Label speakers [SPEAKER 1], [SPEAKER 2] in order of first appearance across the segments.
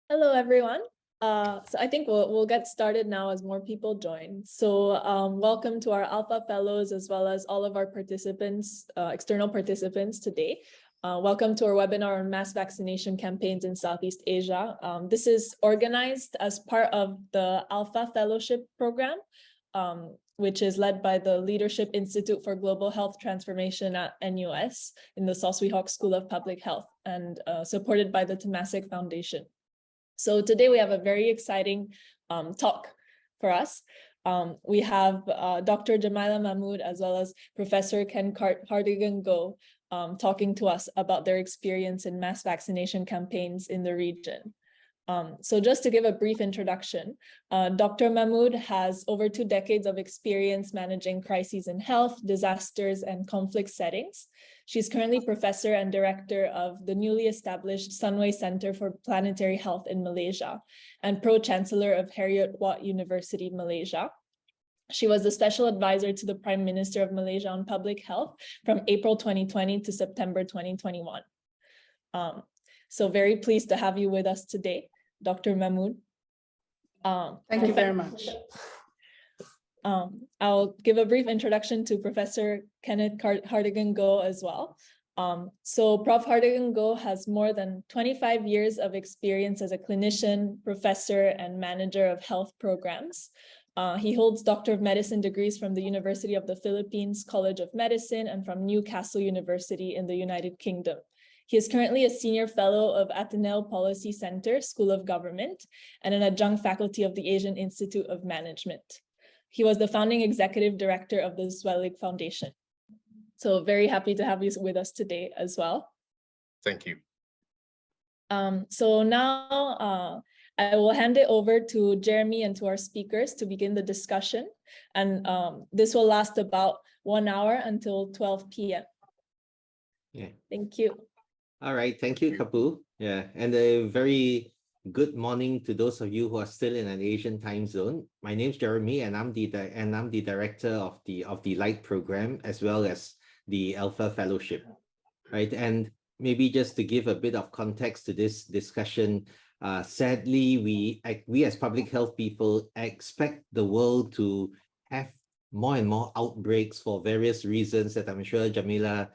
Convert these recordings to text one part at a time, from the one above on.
[SPEAKER 1] Hello, everyone. So I think we'll get started now as more people join. So welcome to our Alpha Fellows as well as all of our participants, external participants today. Welcome to our webinar on mass vaccination campaigns in Southeast Asia. This is organized as part of the Alpha Fellowship Program, which is led by the Leadership Institute for Global Health Transformation at NUS in the Swee Hock School of Public Health and supported by the Temasek Foundation. So today we have a very exciting talk for us. We have Dr. Jemilah Mahmood as well as Professor Ken Hartigan-Go talking to us about their experience in mass vaccination campaigns in the region. So just to give a brief introduction, Dr. Mahmood has over 2 decades of experience managing crises in health, disasters, and conflict settings. She's currently professor and director of the newly established Sunway Center for Planetary Health in Malaysia and pro-chancellor of Heriot-Watt University, Malaysia. She was the special advisor to the Prime Minister of Malaysia on public health from April 2020 to September 2021. So very pleased to have you with us today, Dr. Mahmood.
[SPEAKER 2] Thank you very much.
[SPEAKER 1] I'll give a brief introduction to Professor Kenneth Hartigan-Go as well. So Prof. Hartigan-Go has more than 25 years of experience as a clinician, professor, and manager of health programs. He holds Doctor of Medicine degrees from the University of the Philippines College of Medicine and from Newcastle University in the United Kingdom. He is currently a senior fellow of Ateneo Policy Center, School of Government, and an adjunct faculty of the Asian Institute of Management. He was the founding executive director of the Swee Foundation. So very happy to have you with us today as well.
[SPEAKER 3] Thank you.
[SPEAKER 1] So now I will hand it over to Jeremy and to our speakers to begin the discussion. And this will last about 1 hour until 12 p.m.
[SPEAKER 4] Yeah.
[SPEAKER 1] Thank you.
[SPEAKER 4] All right. Thank you, Kapu. Yeah. And a very good morning to those of you who are still in an Asian time zone. My name's Jeremy, and I'm the director of the Light program as well as the Alpha Fellowship. Right. And maybe just to give a bit of context to this discussion, sadly, we as public health people expect the world to have more and more outbreaks for various reasons that I'm sure Jemilah,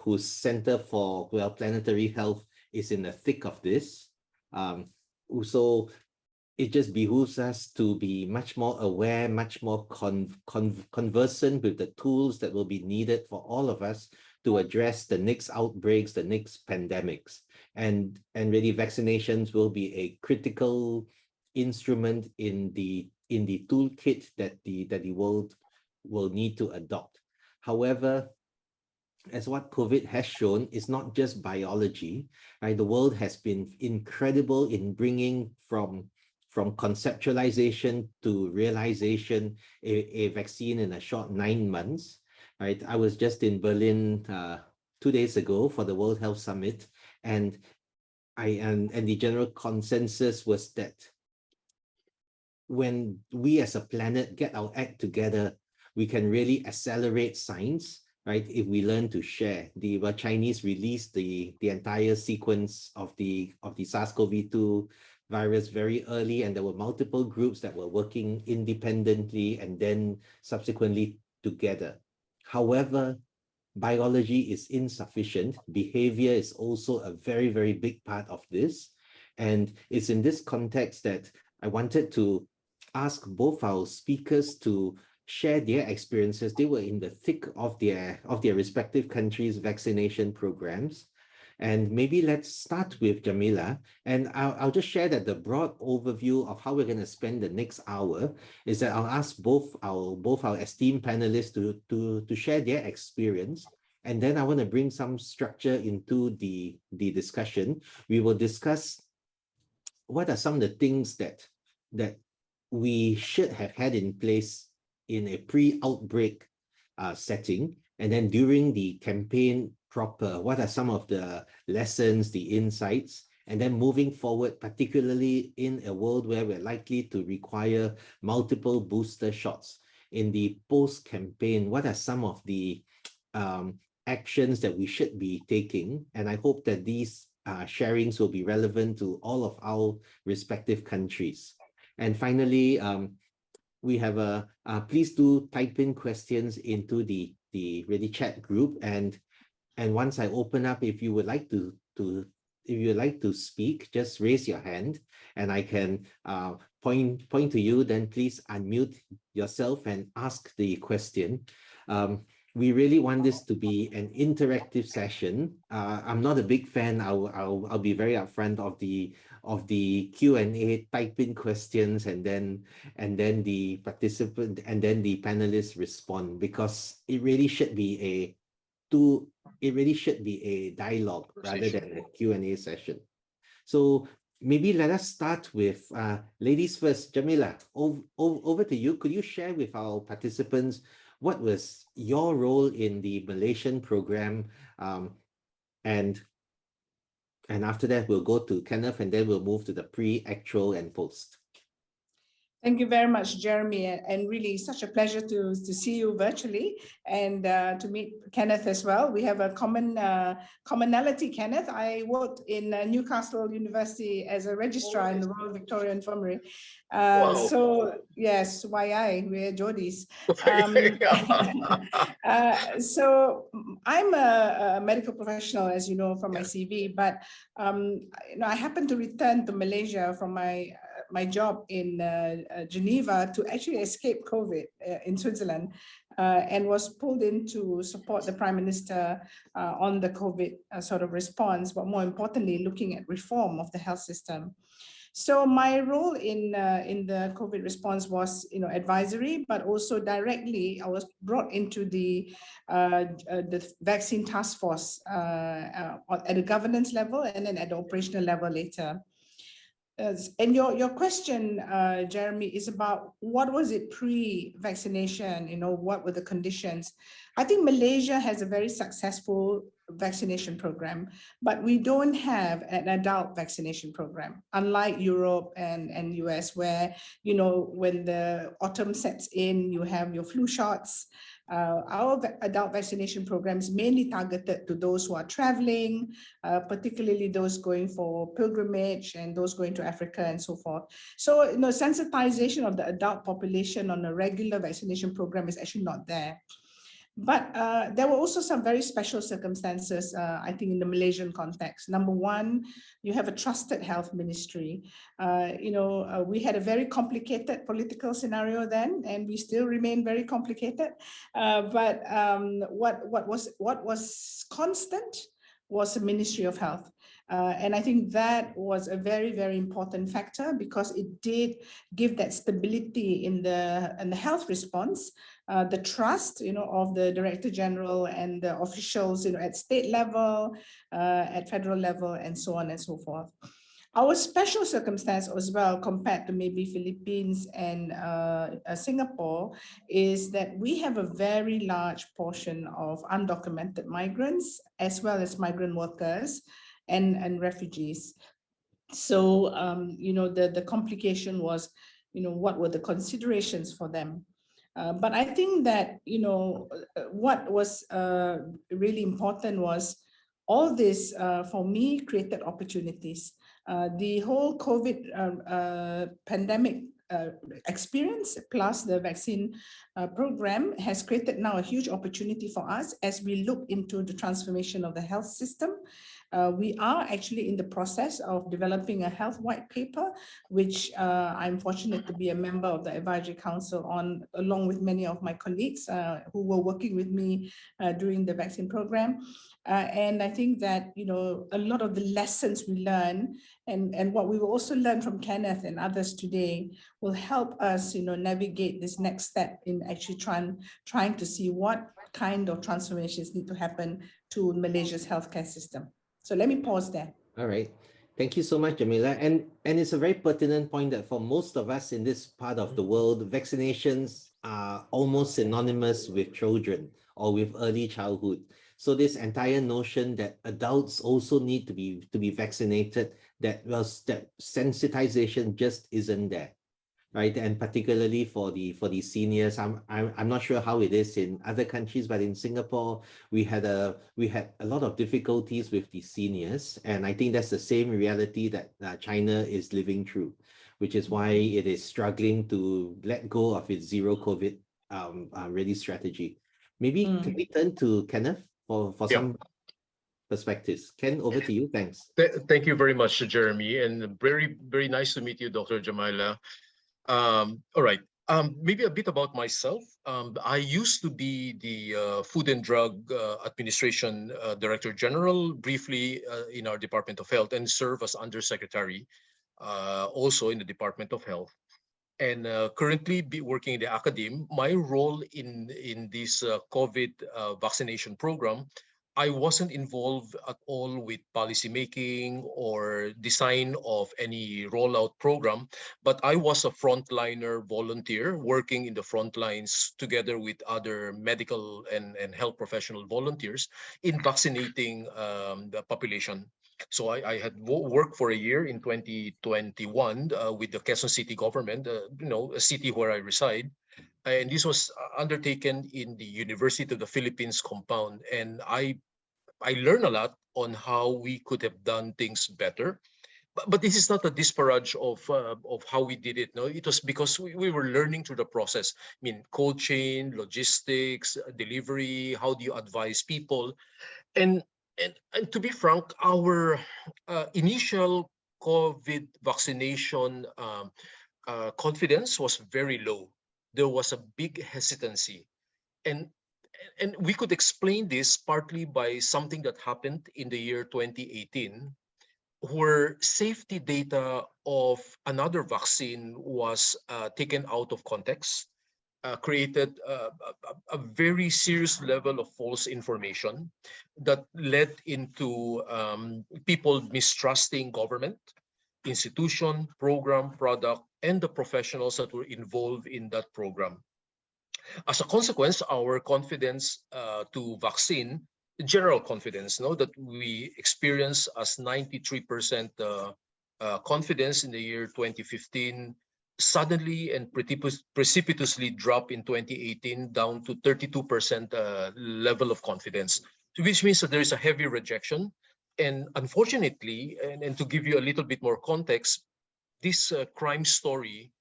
[SPEAKER 4] whose Center for Planetary Health is in the thick of this. So it just behooves us to be much more aware, much more conversant with the tools that will be needed for all of us to address the next outbreaks, the next pandemics. And really vaccinations will be a critical instrument in the toolkit that the world will need to adopt. However, as what COVID has shown, it's not just biology, right? The world has been incredible in bringing from conceptualization to realization a vaccine in a short 9 months, right? I was just in Berlin 2 days ago for the World Health Summit, and the general consensus was that when we as a planet get our act together, we can really accelerate science, right? If we learn to share. The Chinese released the entire sequence of the SARS-CoV-2 virus very early, and there were multiple groups that were working independently and then subsequently together. However, biology is insufficient. Behavior is also a very, very big part of this. And it's in this context that I wanted to ask both our speakers to share their experiences. They were in the thick of their respective countries' vaccination programs. And maybe let's start with Jemilah. And I'll just share that the broad overview of how we're going to spend the next hour is that I'll ask both our esteemed panelists to share their experience. And then I want to bring some structure into the discussion. We will discuss what are some of the things that we should have had in place in a pre-outbreak setting, and then during the campaign proper, what are some of the lessons, the insights, and then moving forward, particularly in a world where we're likely to require multiple booster shots. In the post-campaign, what are some of the actions that we should be taking? And I hope that these sharings will be relevant to all of our respective countries. And finally, we have please do type in questions into the Ready Chat group, and once I open up, if you would like to speak, just raise your hand and I can point to you. Then please unmute yourself and ask the question. We really want this to be an interactive session. I'm not a big fan. I'll be very upfront of the Q&A. Type in questions and then the participant and then the panelists respond, because it really should be a dialogue rather than a Q&A session. So maybe let us start with ladies first. Jemilah, over to you. Could you share with our participants what was your role in the Malaysian program? And after that, we'll go to Kenneth, and then we'll move to the pre, actual, and post.
[SPEAKER 2] Thank you very much, Jeremy, and really such a pleasure to see you virtually and to meet Kenneth as well. We have a commonality, Kenneth. I worked in Newcastle University as a registrar in the Royal Victoria Infirmary. So yes, we're Geordies. So I'm a medical professional, as you know from my CV, but I happened to return to Malaysia from my job in Geneva to actually escape COVID in Switzerland, and was pulled in to support the Prime Minister on the COVID sort of response, but more importantly, looking at reform of the health system. So my role in the COVID response was, advisory, but also directly I was brought into the vaccine task force at a governance level and then at the operational level later. And your question, Jeremy, is about what was it pre-vaccination, what were the conditions? I think Malaysia has a very successful vaccination program, but we don't have an adult vaccination program, unlike Europe and US, where, when the autumn sets in, you have your flu shots. Our adult vaccination program is mainly targeted to those who are traveling, particularly those going for pilgrimage and those going to Africa and so forth. So, sensitization of the adult population on a regular vaccination program is actually not there. But there were also some very special circumstances, I think, in the Malaysian context. Number one, you have a trusted health ministry. We had a very complicated political scenario then, and we still remain very complicated. But what was constant was the Ministry of Health. And I think that was a very, very important factor, because it did give that stability in the health response, the trust, of the Director General and the officials, at state level, at federal level, and so on and so forth. Our special circumstance as well, compared to maybe Philippines and Singapore, is that we have a very large portion of undocumented migrants, as well as migrant workers and refugees. So, the complication was, what were the considerations for them? But I think that, what was really important was all this, for me, created opportunities. The whole COVID pandemic experience plus the vaccine program has created now a huge opportunity for us as we look into the transformation of the health system. We are actually in the process of developing a health white paper, which I'm fortunate to be a member of the Advisory Council on, along with many of my colleagues who were working with me during the vaccine program. And I think that, a lot of the lessons we learn and what we will also learn from Kenneth and others today will help us, navigate this next step in actually trying to see what kind of transformations need to happen to Malaysia's healthcare system. So let me pause there.
[SPEAKER 4] All right. Thank you so much, Jemilah. And it's a very pertinent point that for most of us in this part of the world, vaccinations are almost synonymous with children or with early childhood. So this entire notion that adults also need to be vaccinated, that sensitization just isn't there. right? And particularly for the seniors, I'm not sure how it is in other countries, but in Singapore, we had a lot of difficulties with the seniors, and I think that's the same reality that China is living through, which is why it is struggling to let go of its zero COVID ready strategy. Maybe can we turn to Kenneth for
[SPEAKER 3] Yeah.
[SPEAKER 4] some perspectives? Ken, over to you. Thanks.
[SPEAKER 3] Thank you very much, Jeremy, and very, very nice to meet you, Dr. Jemilah. All right. Maybe a bit about myself. I used to be the Food and Drug Administration Director General, briefly in our Department of Health, and serve as Undersecretary also in the Department of Health. And currently be working in the academe. My role in this COVID vaccination program, I wasn't involved at all with policy making or design of any rollout program, but I was a frontliner volunteer working in the front lines together with other medical and health professional volunteers in vaccinating the population. So I had worked for a year in 2021 with the Quezon City government, a city where I reside. And this was undertaken in the University of the Philippines compound. And I learned a lot on how we could have done things better. But this is not a disparage of how we did it. No, it was because we were learning through the process. I mean, cold chain, logistics, delivery. How do you advise people? And and to be frank, our initial COVID vaccination confidence was very low. There was a big hesitancy, and and we could explain this partly by something that happened in the year 2018, where safety data of another vaccine was taken out of context, created a very serious level of false information that led into people mistrusting government, institution, program, product, and the professionals that were involved in that program. As a consequence, our confidence to vaccine, general confidence, that we experience as 93% confidence in the year 2015, suddenly and precipitously dropped in 2018 down to 32% level of confidence, which means that there is a heavy rejection. And unfortunately, and to give you a little bit more context, this crime story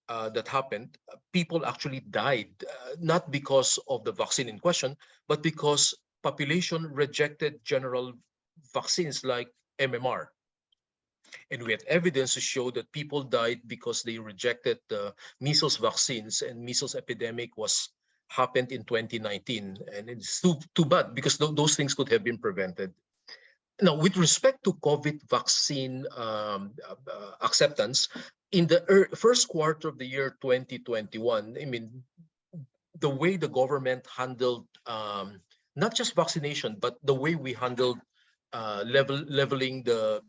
[SPEAKER 3] that happened, people actually died, not because of the vaccine in question, but because population rejected general vaccines like MMR. And we had evidence to show that people died because they rejected the measles vaccines, and measles epidemic was happened in 2019. And it's too bad because those things could have been prevented. Now, with respect to COVID vaccine acceptance, in the first quarter of the year 2021, I mean, the way the government handled not just vaccination, but the way we handled leveling the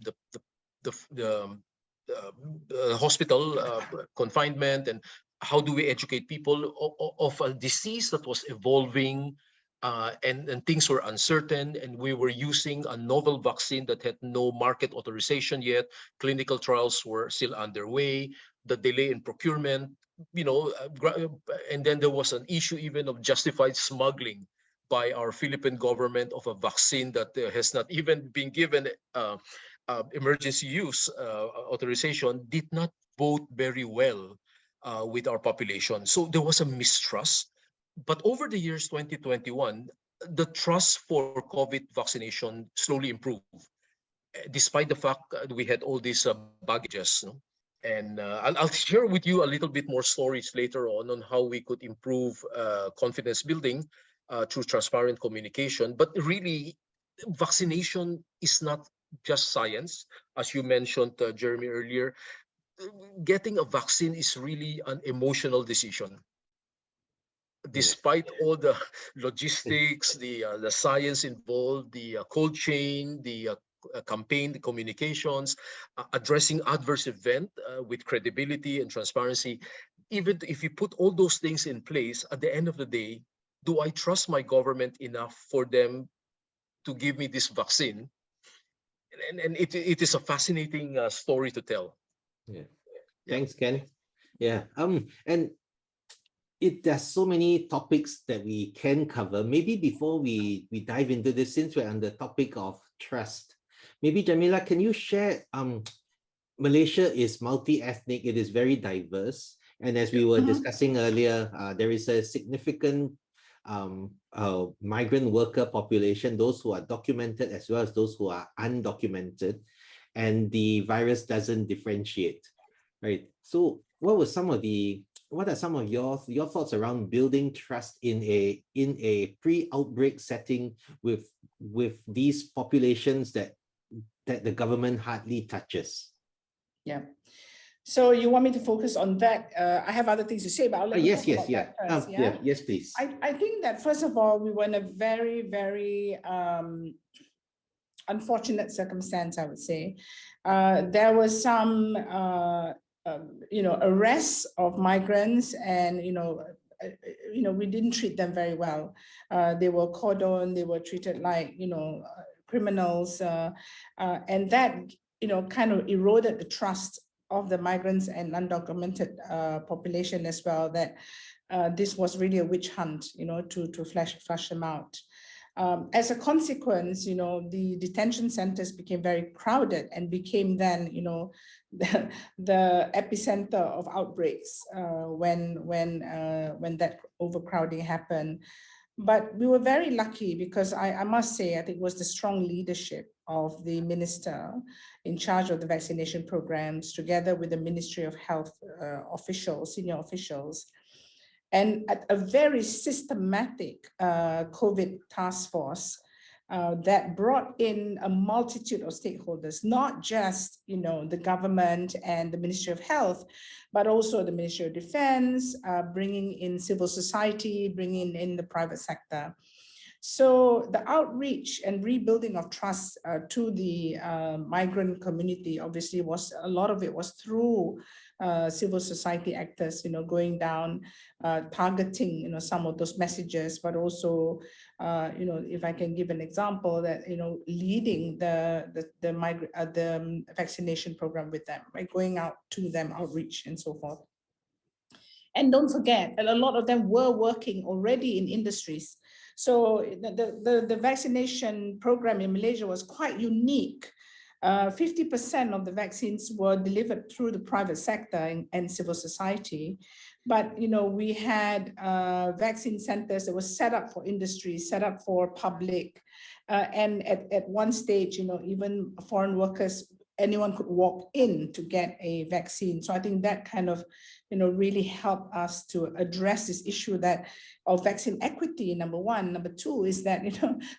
[SPEAKER 3] hospital confinement, and how do we educate people of a disease that was evolving, and things were uncertain, and we were using a novel vaccine that had no market authorization yet. Clinical trials were still underway. The delay in procurement, and then there was an issue even of justified smuggling by our Philippine government of a vaccine that has not even been given emergency use authorization, did not vote very well with our population. So there was a mistrust. But over the years 2021, the trust for COVID vaccination slowly improved, despite the fact that we had all these baggages. No? And I'll share with you a little bit more stories later on how we could improve confidence building through transparent communication. But really, vaccination is not just science. As you mentioned, Jeremy, earlier, getting a vaccine is really an emotional decision. Despite all the logistics, the science involved, the cold chain, the campaign, the communications, addressing adverse event with credibility and transparency, even if you put all those things in place, at the end of the day, do I trust my government enough for them to give me this vaccine? And it is a fascinating story to tell.
[SPEAKER 4] Yeah. Thanks, Ken. Yeah. And there's so many topics that we can cover. Maybe before we dive into this, since we're on the topic of trust, maybe Jemilah, can you share? Malaysia is multi-ethnic. It is very diverse, and as we were discussing earlier, there is a significant migrant worker population, those who are documented as well as those who are undocumented, and the virus doesn't differentiate, right? So what are some of your thoughts around building trust in a pre-outbreak setting with these populations that the government hardly touches?
[SPEAKER 2] Yeah. So you want me to focus on that? I have other things to say, but I'll let you talk about that first.
[SPEAKER 4] Yes, please.
[SPEAKER 2] I think that first of all, we were in a very, very unfortunate circumstance, I would say. There was some, arrests of migrants, and we didn't treat them very well. They were cordoned, they were treated like criminals, and that kind of eroded the trust of the migrants and undocumented population as well, that this was really a witch hunt, to flush them out. As a consequence, the detention centers became very crowded and became then, the epicenter of outbreaks when that overcrowding happened. But we were very lucky because I must say, I think it was the strong leadership of the minister in charge of the vaccination programs, together with the Ministry of Health officials, senior officials, and at a very systematic COVID task force that brought in a multitude of stakeholders, not just the government and the Ministry of Health, but also the Ministry of Defense, bringing in civil society, bringing in the private sector. So the outreach and rebuilding of trust to the migrant community, obviously, a lot of it was through civil society actors, going down, targeting, some of those messages, but also, if I can give an example, that leading the vaccination program with them, right, going out to them, outreach and so forth. And don't forget, a lot of them were working already in industries. So the vaccination program in Malaysia was quite unique. 50% of the vaccines were delivered through the private sector and civil society. But, we had vaccine centers that were set up for industry, set up for public. And at one stage, even foreign workers, anyone could walk in to get a vaccine. So I think that kind of, really helped us to address this issue of vaccine equity, number one. Number two is that,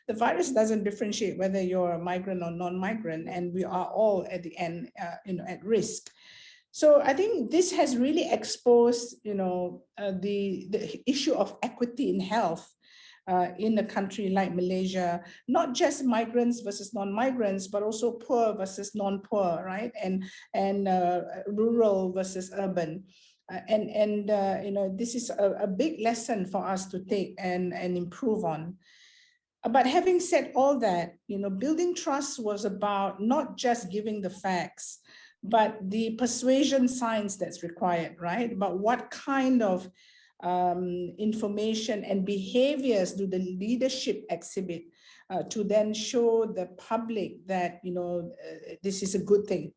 [SPEAKER 2] the virus doesn't differentiate whether you're a migrant or non-migrant, and we are all at the end, at risk. So I think this has really exposed, the issue of equity in health in a country like Malaysia, not just migrants versus non-migrants, but also poor versus non-poor, right? And rural versus urban. This is a big lesson for us to take and improve on. But having said all that, building trust was about not just giving the facts, but the persuasion science that's required, right? But what kind of information and behaviors do the leadership exhibit to then show the public that, this is a good thing.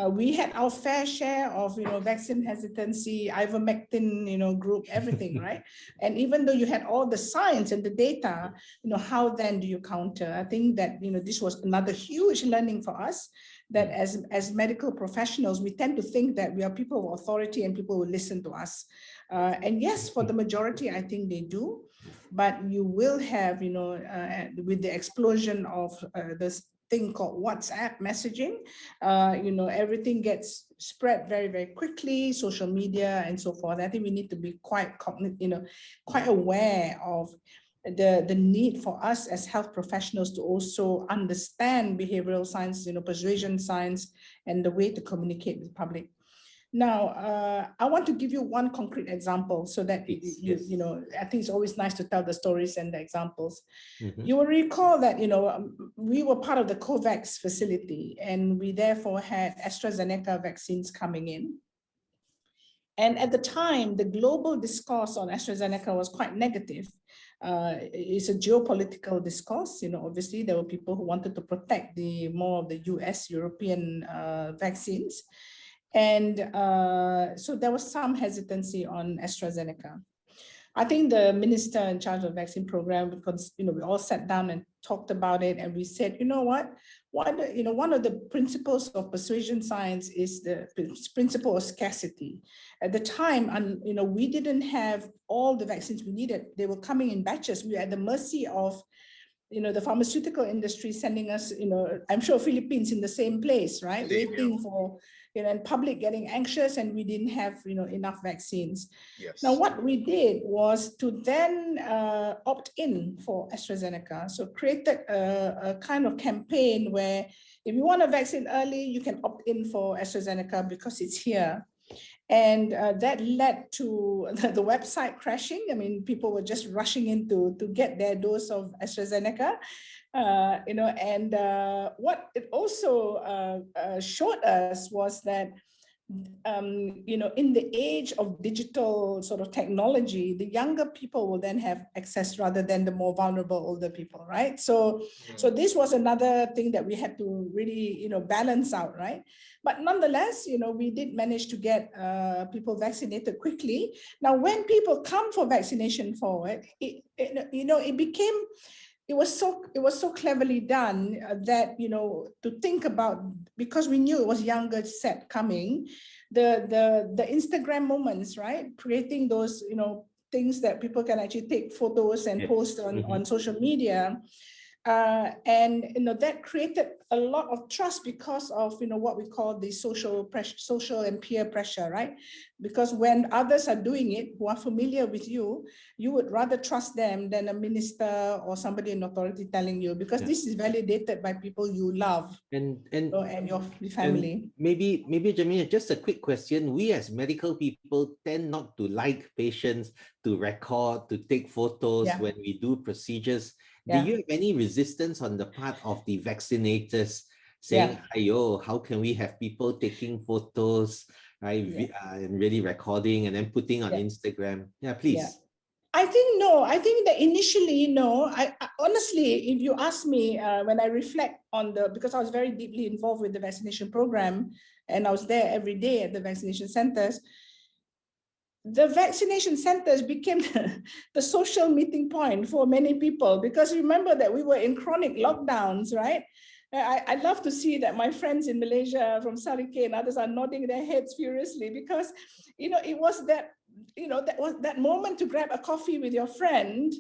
[SPEAKER 2] We had our fair share of, vaccine hesitancy, ivermectin, group, everything, right? And even though you had all the science and the data, how then do you counter? I think that, this was another huge learning for us, that as medical professionals, we tend to think that we are people of authority and people will listen to us. And yes, for the majority, I think they do. But you will have, with the explosion of this thing called WhatsApp messaging, everything gets spread very, very quickly, social media and so forth. I think we need to be quite aware of the need for us as health professionals to also understand behavioral science, persuasion science, and the way to communicate with the public. Now, I want to give you one concrete example so that, I think it's always nice to tell the stories and the examples. You will recall that, we were part of the COVAX facility, and we therefore had AstraZeneca vaccines coming in. And at the time, the global discourse on AstraZeneca was quite negative. It's a geopolitical discourse. Obviously, there were people who wanted to protect more of the US, European vaccines. And so there was some hesitancy on AstraZeneca. I think the minister in charge of the vaccine program, because we all sat down and talked about it, and we said, one of the principles of persuasion science is the principle of scarcity. At the time, we didn't have all the vaccines we needed. They were coming in batches. We were at the mercy of the pharmaceutical industry sending us, I'm sure Philippines in the same place, right? Waiting for, and public getting anxious, and we didn't have, enough vaccines.
[SPEAKER 3] Yes.
[SPEAKER 2] Now, what we did was to then opt in for AstraZeneca. So created a kind of campaign where if you want a vaccine early, you can opt in for AstraZeneca because it's here. And that led to the website crashing. I mean, people were just rushing in to get their dose of AstraZeneca, and what it also showed us was that, in the age of digital sort of technology, the younger people will then have access rather than the more vulnerable older people, right? So this was another thing that we had to really, balance out, right? But nonetheless, we did manage to get people vaccinated quickly. Now, when people come for vaccination forward, it was so cleverly done that, to think about, because we knew it was younger set coming, the Instagram moments, right? Creating those, things that people can actually take photos and post on social media. And that created a lot of trust because of what we call the social pressure, social and peer pressure, right? Because when others are doing it who are familiar with you, you would rather trust them than a minister or somebody in authority telling you, because this is validated by people you love and your family.
[SPEAKER 4] And maybe Jemilah, just a quick question. We as medical people tend not to like patients to record, to take photos when we do procedures. Do you have any resistance on the part of the vaccinators saying, "Ayo, how can we have people taking photos, right, and really recording and then putting on Instagram?" Yeah, please.
[SPEAKER 2] Yeah. I think no. I think that initially, no. I honestly, if you ask me, when I reflect on because I was very deeply involved with the vaccination program, and I was there every day at the vaccination centers. The vaccination centers became the social meeting point for many people, because remember that we were in chronic lockdowns, right? I love to see that my friends in Malaysia from Salike and others are nodding their heads furiously, because, it was that, that was that moment to grab a coffee with your friend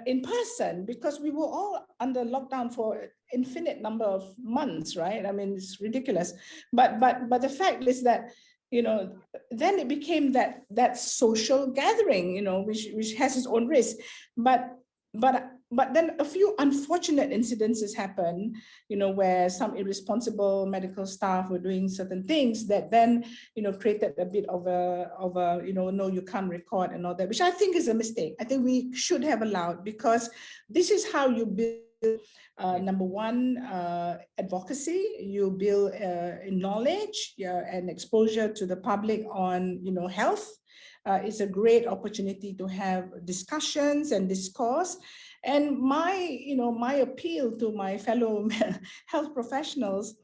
[SPEAKER 2] in person, because we were all under lockdown for infinite number of months, right? I mean, it's ridiculous. But the fact is that, then it became that social gathering, which has its own risk. But then a few unfortunate incidences happen, where some irresponsible medical staff were doing certain things that then, created a bit of a no, you can't record and all that, which I think is a mistake. I think we should have allowed, because this is how you build. Number one, advocacy. You build knowledge and exposure to the public on, health. It's a great opportunity to have discussions and discourse. And my appeal to my fellow health professionals,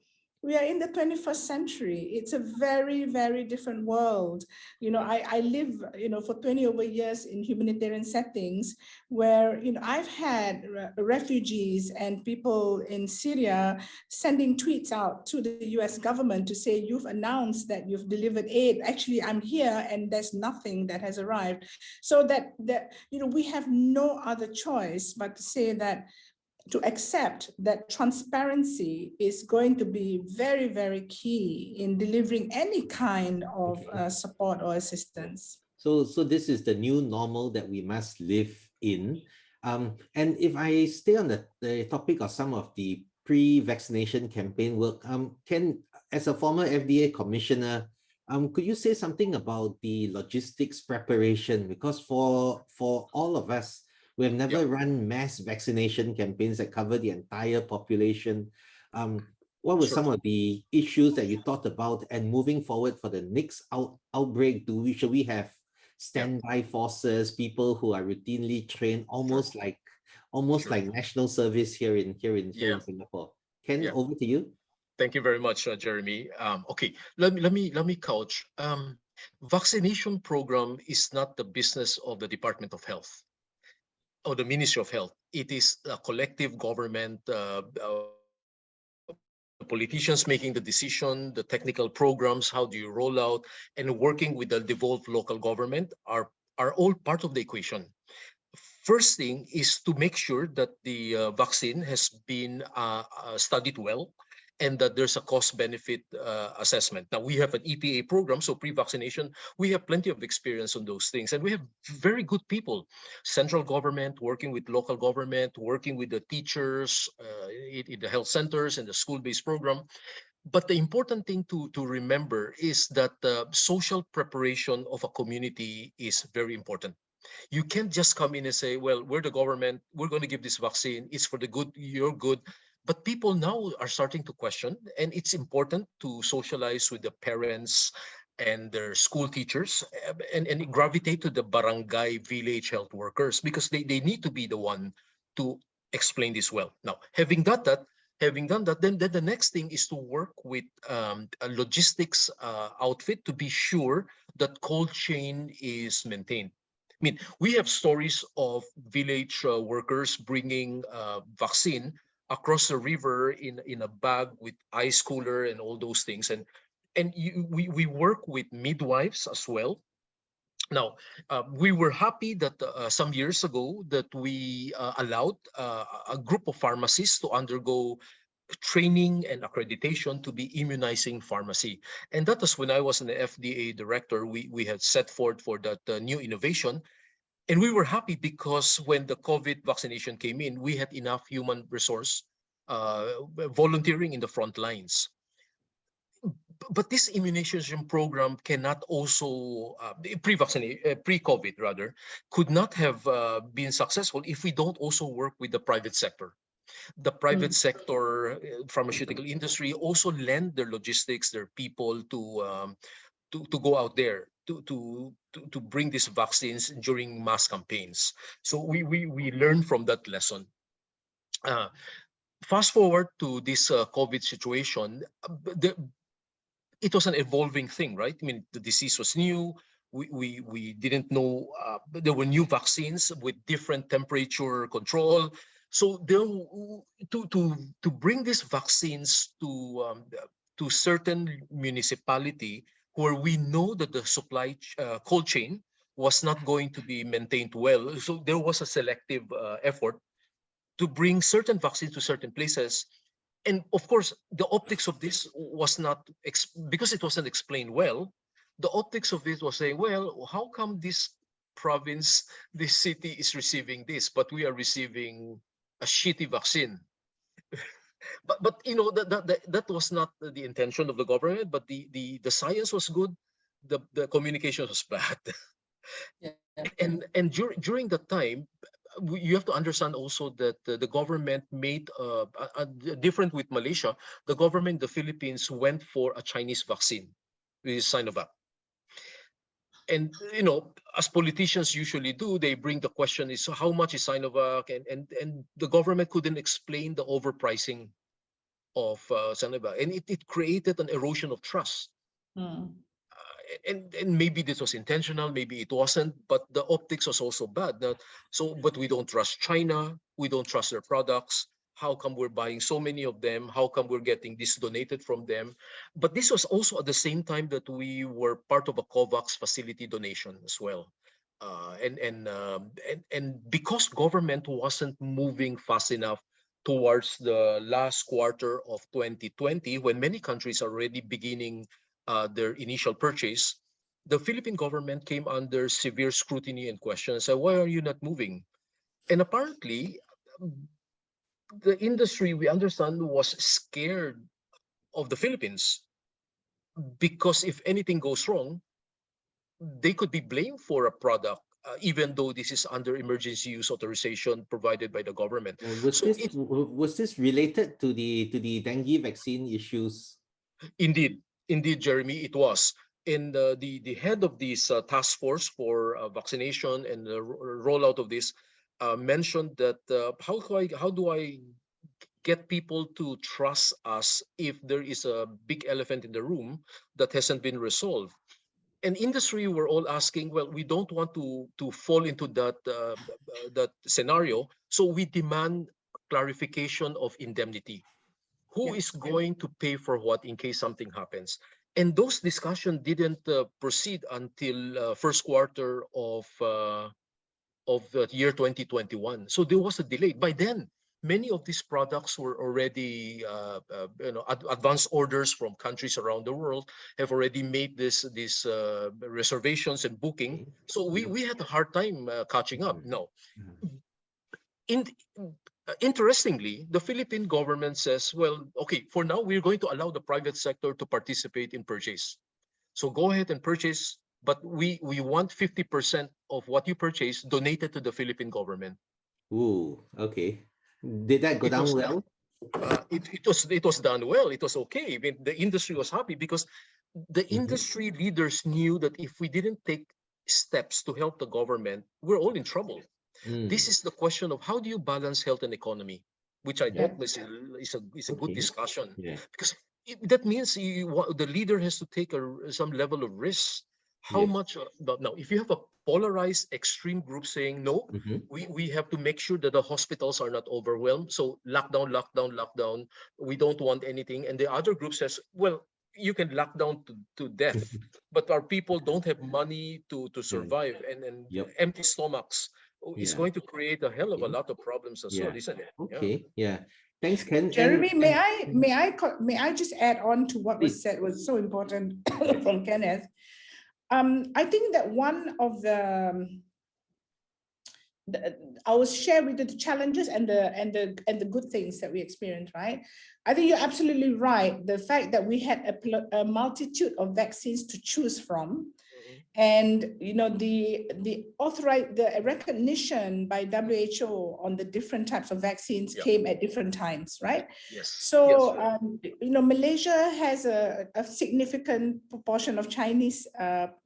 [SPEAKER 2] we are in the 21st century. It's a very, very different world. I live, for 20 over years in humanitarian settings where, I've had refugees and people in Syria sending tweets out to the US government to say, you've announced that you've delivered aid. Actually, I'm here and there's nothing that has arrived. So that we have no other choice but to say that, to accept that transparency is going to be very, very key in delivering any kind of support or assistance.
[SPEAKER 4] So this is the new normal that we must live in. And if I stay on the topic of some of the pre-vaccination campaign work, Ken, as a former FDA commissioner, could you say something about the logistics preparation? Because for all of us, we have never run mass vaccination campaigns that cover the entire population. what were
[SPEAKER 3] Sure.
[SPEAKER 4] some of the issues that you thought about, and moving forward for the next outbreak, should we have standby forces, people who are routinely trained, almost like
[SPEAKER 3] Sure.
[SPEAKER 4] national service here in
[SPEAKER 3] Yeah.
[SPEAKER 4] Singapore? Ken,
[SPEAKER 3] Yeah.
[SPEAKER 4] over to you.
[SPEAKER 3] Thank you very much, Jeremy. Okay, let me couch. Vaccination program is not the business of the Department of Health or the Ministry of Health. It is a collective government. The politicians making the decision, the technical programs, how do you roll out, and working with the devolved local government are all part of the equation. First thing is to make sure that the vaccine has been studied well and that there's a cost benefit assessment. Now we have an EPA program, so pre-vaccination, we have plenty of experience on those things, and we have very good people, central government working with local government, working with the teachers in the health centers and the school-based program. But the important thing to remember is that the social preparation of a community is very important. You can't just come in and say, well, we're the government, we're going to give this vaccine, it's for the good, you're good. But people now are starting to question, and it's important to socialize with the parents and their school teachers, and gravitate to the barangay village health workers, because they need to be the one to explain this well. Now, having done that, then the next thing is to work with a logistics outfit to be sure that cold chain is maintained. I mean, we have stories of village workers bringing vaccine across the river in a bag with ice cooler and all those things, and we work with midwives as well. Now, we were happy that some years ago that we allowed a group of pharmacists to undergo training and accreditation to be immunizing pharmacy. And that was when I was an FDA director, we had set forth for that new innovation. And we were happy because when the COVID vaccination came in, we had enough human resource volunteering in the front lines. But this immunization program cannot also pre-COVID rather, could not have been successful if we don't also work with the private sector. The private sector, pharmaceutical industry, also lend their logistics, their people to go out there to bring these vaccines during mass campaigns. So we learned from that lesson. Fast forward to this COVID situation, it was an evolving thing, right? I mean, the disease was new. We didn't know there were new vaccines with different temperature control. So there, to bring these vaccines to certain municipality where we know that the supply cold chain was not going to be maintained well. So there was a selective effort to bring certain vaccines to certain places. And of course, the optics of this was not, because it wasn't explained well, the optics of it was saying, well, how come this province, this city is receiving this, but we are receiving a shitty vaccine? But you know, that was not the intention of the government, but the science was good, the communication was bad.
[SPEAKER 2] Yeah.
[SPEAKER 3] And during that time, you have to understand also that the government made different with Malaysia. The government, the Philippines, went for a Chinese vaccine, which is Sinovac. And you know, as politicians usually do, they bring the question is, so how much is Sinovac? And the government couldn't explain the overpricing of Sinovac, and it created an erosion of trust. And maybe this was intentional, maybe it wasn't, but the optics was also bad. But we don't trust China, we don't trust their products. How come we're buying so many of them? How come we're getting this donated from them? But this was also at the same time that we were part of a COVAX facility donation as well. And because government wasn't moving fast enough towards the last quarter of 2020, when many countries are already beginning their initial purchase, the Philippine government came under severe scrutiny and questions. So why are you not moving? And apparently, the industry, we understand, was scared of the Philippines because if anything goes wrong, they could be blamed for a product even though this is under emergency use authorization provided by the government.
[SPEAKER 4] Was this related to the dengue vaccine issues?
[SPEAKER 3] Indeed, Jeremy, it was. And the head of this task force for vaccination and the rollout of this mentioned that how do I get people to trust us if there is a big elephant in the room that hasn't been resolved? And industry were all asking, well, we don't want to fall into that scenario, so we demand clarification of indemnity. Who is going to pay for what in case something happens? And those discussions didn't proceed until first quarter of the year 2021. So there was a delay. By then, many of these products were already, advanced orders from countries around the world have already made these reservations and booking. So we had a hard time catching up. No. Interestingly, the Philippine government says, well, okay, for now, we're going to allow the private sector to participate in purchase. So go ahead and purchase, but we want 50% of what you purchase donated to the Philippine government.
[SPEAKER 4] Ooh, okay. Did that go down well?
[SPEAKER 3] It was done well. It was okay. I mean, the industry was happy because the industry leaders knew that if we didn't take steps to help the government, we're all in trouble. This is the question of how do you balance health and economy, which I thought is a good discussion. Because that means the leader has to take some level of risk. How much? Now, if you have a polarized extreme group saying no, we have to make sure that the hospitals are not overwhelmed. So lockdown, lockdown, lockdown. We don't want anything. And the other group says, well, you can lock down to death, but our people don't have money to survive, and empty stomachs is going to create a hell of a lot of problems as well, isn't it?
[SPEAKER 4] Okay, Thanks, Ken.
[SPEAKER 2] Jeremy, may I just add on to what was said was so important from Kenneth. I think that one of I will share with you the challenges and the good things that we experienced, right? I think you're absolutely right. The fact that we had a multitude of vaccines to choose from, and the recognition by WHO on the different types of vaccines came at different times, right?
[SPEAKER 3] Yes.
[SPEAKER 2] So Malaysia has a significant proportion of Chinese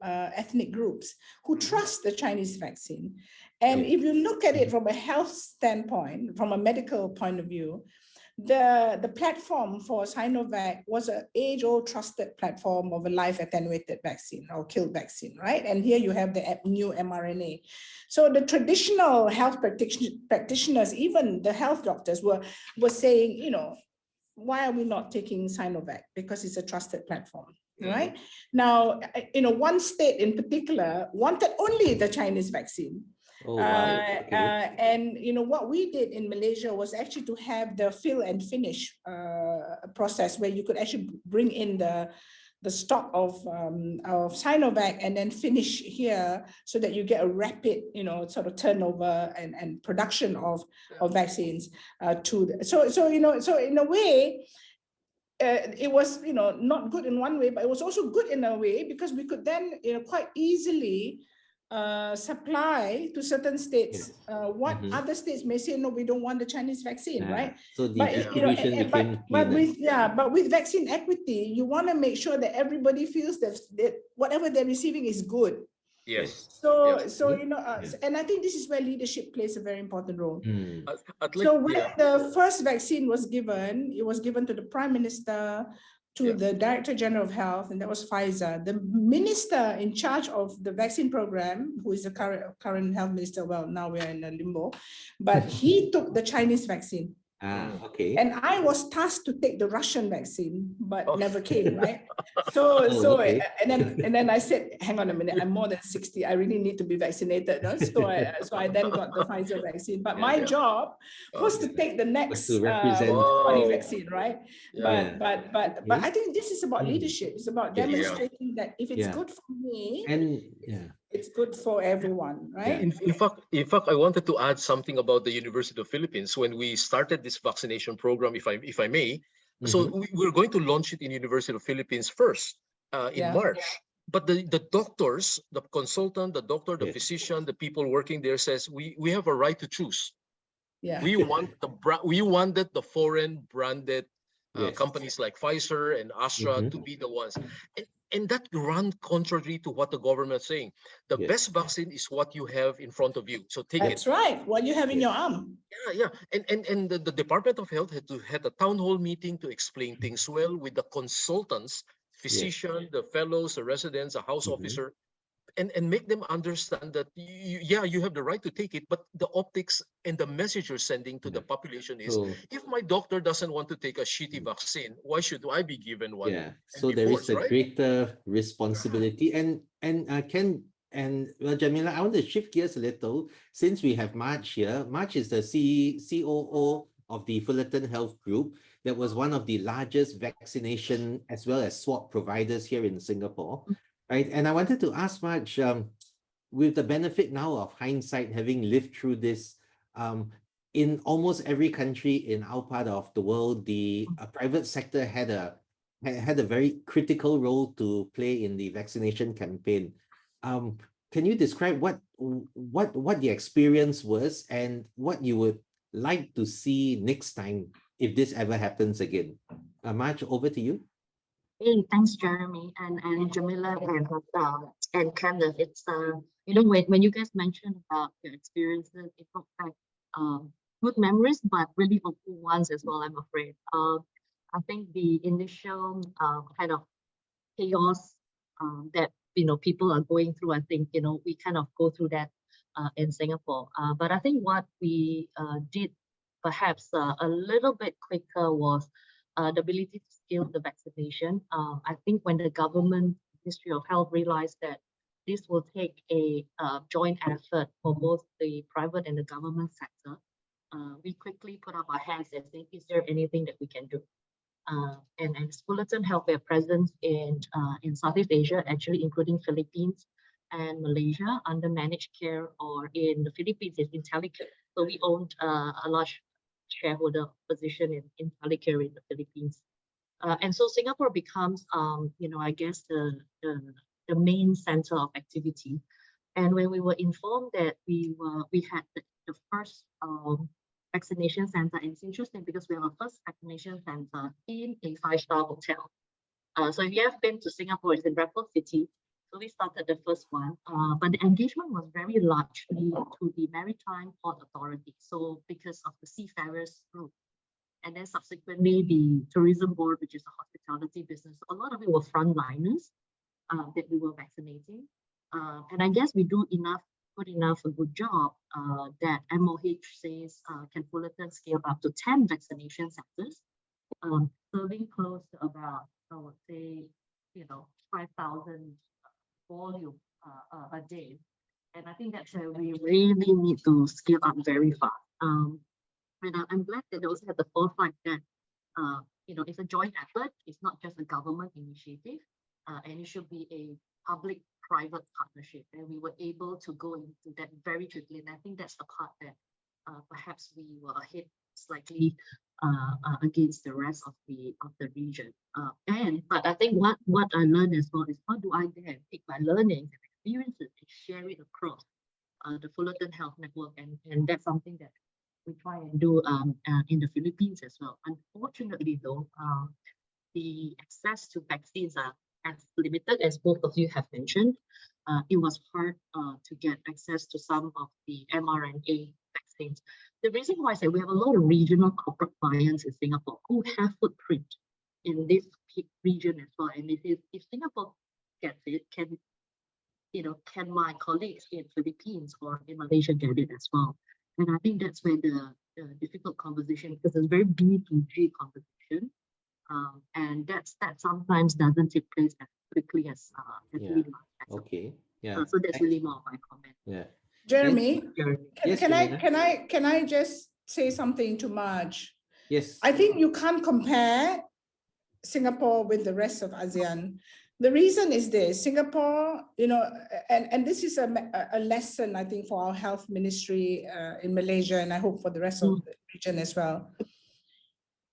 [SPEAKER 2] ethnic groups who trust the Chinese vaccine. And if you look at it from a health standpoint, from a medical point of view, the platform for Sinovac was an age-old trusted platform of a live attenuated vaccine or killed vaccine, right? And here you have the new mRNA. So the traditional health practitioners, even the health doctors were saying, why are we not taking Sinovac? Because it's a trusted platform, right? Now, one state in particular wanted only the Chinese vaccine.
[SPEAKER 4] Oh, wow.
[SPEAKER 2] And what we did in Malaysia was actually to have the fill and finish process where you could actually bring in the stock of Sinovac and then finish here so that you get a rapid sort of turnover and production of vaccines so in a way it was not good in one way, but it was also good in a way because we could then quite easily supply to certain states what other states may say, no, we don't want the Chinese vaccine, right?
[SPEAKER 4] So the distribution became
[SPEAKER 2] but with vaccine equity, you want to make sure that everybody feels that whatever they're receiving is good.
[SPEAKER 3] Yes.
[SPEAKER 2] So and I think this is where leadership plays a very important role. So when the first vaccine was given, it was given to the Prime Minister, to the Director General of Health, and that was Pfizer. The minister in charge of the vaccine program, who is the current health minister, well, now we're in a limbo, but he took the Chinese vaccine.
[SPEAKER 4] Okay.
[SPEAKER 2] And I was tasked to take the Russian vaccine, but never came, right? And then I said, hang on a minute, I'm more than 60. I really need to be vaccinated. No? So I then got the Pfizer vaccine. But my job was to take the next vaccine, right? But I think this is about leadership. It's about demonstrating that if it's good for me, it's good for everyone, right?
[SPEAKER 3] In fact, I wanted to add something about the University of Philippines when we started this vaccination program, if I may. So we're going to launch it in University of Philippines first in March. but the doctors, the consultant, the doctor, the
[SPEAKER 4] Yes.
[SPEAKER 3] physician, the people working there says we have a right to choose.
[SPEAKER 2] Yeah.
[SPEAKER 3] We wanted the foreign branded
[SPEAKER 4] Yes.
[SPEAKER 3] companies like Pfizer and Astra to be the ones. And that run contrary to what the government is saying. The
[SPEAKER 4] Yes.
[SPEAKER 3] best vaccine is what you have in front of you. So take it.
[SPEAKER 2] That's right. What you have in
[SPEAKER 4] Yes.
[SPEAKER 2] your arm.
[SPEAKER 3] Yeah. And the Department of Health had a town hall meeting to explain things well with the consultants, physician, the fellows, the residents, the house officer, and make them understand that you have the right to take it, but the optics and the message you're sending to the population is,
[SPEAKER 4] So
[SPEAKER 3] if my doctor doesn't want to take a shitty vaccine, why should I be given one?
[SPEAKER 4] yeah,
[SPEAKER 3] and
[SPEAKER 4] so
[SPEAKER 3] be
[SPEAKER 4] there is
[SPEAKER 3] forced,
[SPEAKER 4] a
[SPEAKER 3] right?
[SPEAKER 4] greater responsibility. And Ken and well, Jemilah, I want to shift gears a little since we have March here. March is the COO of the Fullerton Health Group, that was one of the largest vaccination as well as swab providers here in Singapore, right? And I wanted to ask March, with the benefit now of hindsight, having lived through this, in almost every country in our part of the world, the private sector had a very critical role to play in the vaccination campaign. Can you describe what the experience was and what you would like to see next time if this ever happens again? March, over to you.
[SPEAKER 5] Hey, thanks, Jeremy and Jemilah and Kenneth. It's when you guys mentioned about your experiences, it brought back good memories, but really awful ones as well, I'm afraid. I think the initial kind of chaos that people are going through, I think we kind of go through that in Singapore. But I think what we did perhaps a little bit quicker was the ability to scale the vaccination. I think when the government, Ministry of Health, realized that this will take a joint effort for both the private and the government sector, we quickly put up our hands and say, is there anything that we can do? And Fullerton Health, we are present in Southeast Asia, actually including Philippines and Malaysia under managed care, or in the Philippines is IntelliCare. So we owned a large shareholder position in IntelliCare in the Philippines. And so Singapore becomes, I guess the main center of activity. And when we were informed that we had the first vaccination center, and it's interesting because we have a first vaccination center in a 5-star hotel. So if you have been to Singapore, it's in Raffles City. So we started the first one, but the engagement was very largely to the Maritime Port Authority. So because of the seafarers group, and then subsequently the tourism board, which is a hospitality business, a lot of it were frontliners that we were vaccinating. And I guess we do a good job that MOH says can Fullerton scale up to 10 vaccination centers, serving close to about, I would say, 5,000 volume a day. And I think that's where we really need to scale up very fast. And I'm glad that they also have the foresight that it's a joint effort. It's not just a government initiative, and it should be a public-private partnership. And we were able to go into that very quickly. And I think that's the part that perhaps we were ahead slightly against the rest of the region. But I think what I learned as well is, how do I then take my learnings and experiences and share it across the Fullerton Health Network, and that's something that we try and do in the Philippines as well. Unfortunately, though, the access to vaccines are as limited as both of you have mentioned. It was hard to get access to some of the mRNA vaccines. The reason why I say we have a lot of regional corporate clients in Singapore who have footprint in this region as well. And if Singapore gets it, can my colleagues in Philippines or in Malaysia get it as well? And I think that's where the difficult conversation, because it's very B2G conversation, and that sometimes doesn't take place as quickly as we like.
[SPEAKER 4] Okay. Yeah.
[SPEAKER 5] So that's really more of my comment.
[SPEAKER 4] Yeah.
[SPEAKER 2] Jeremy,
[SPEAKER 4] Yes,
[SPEAKER 2] can I just say something to Marge?
[SPEAKER 4] Yes.
[SPEAKER 2] I think you can't compare Singapore with the rest of ASEAN. The reason is this: Singapore, and this is a lesson, I think, for our health ministry in Malaysia, and I hope for the rest of the region as well.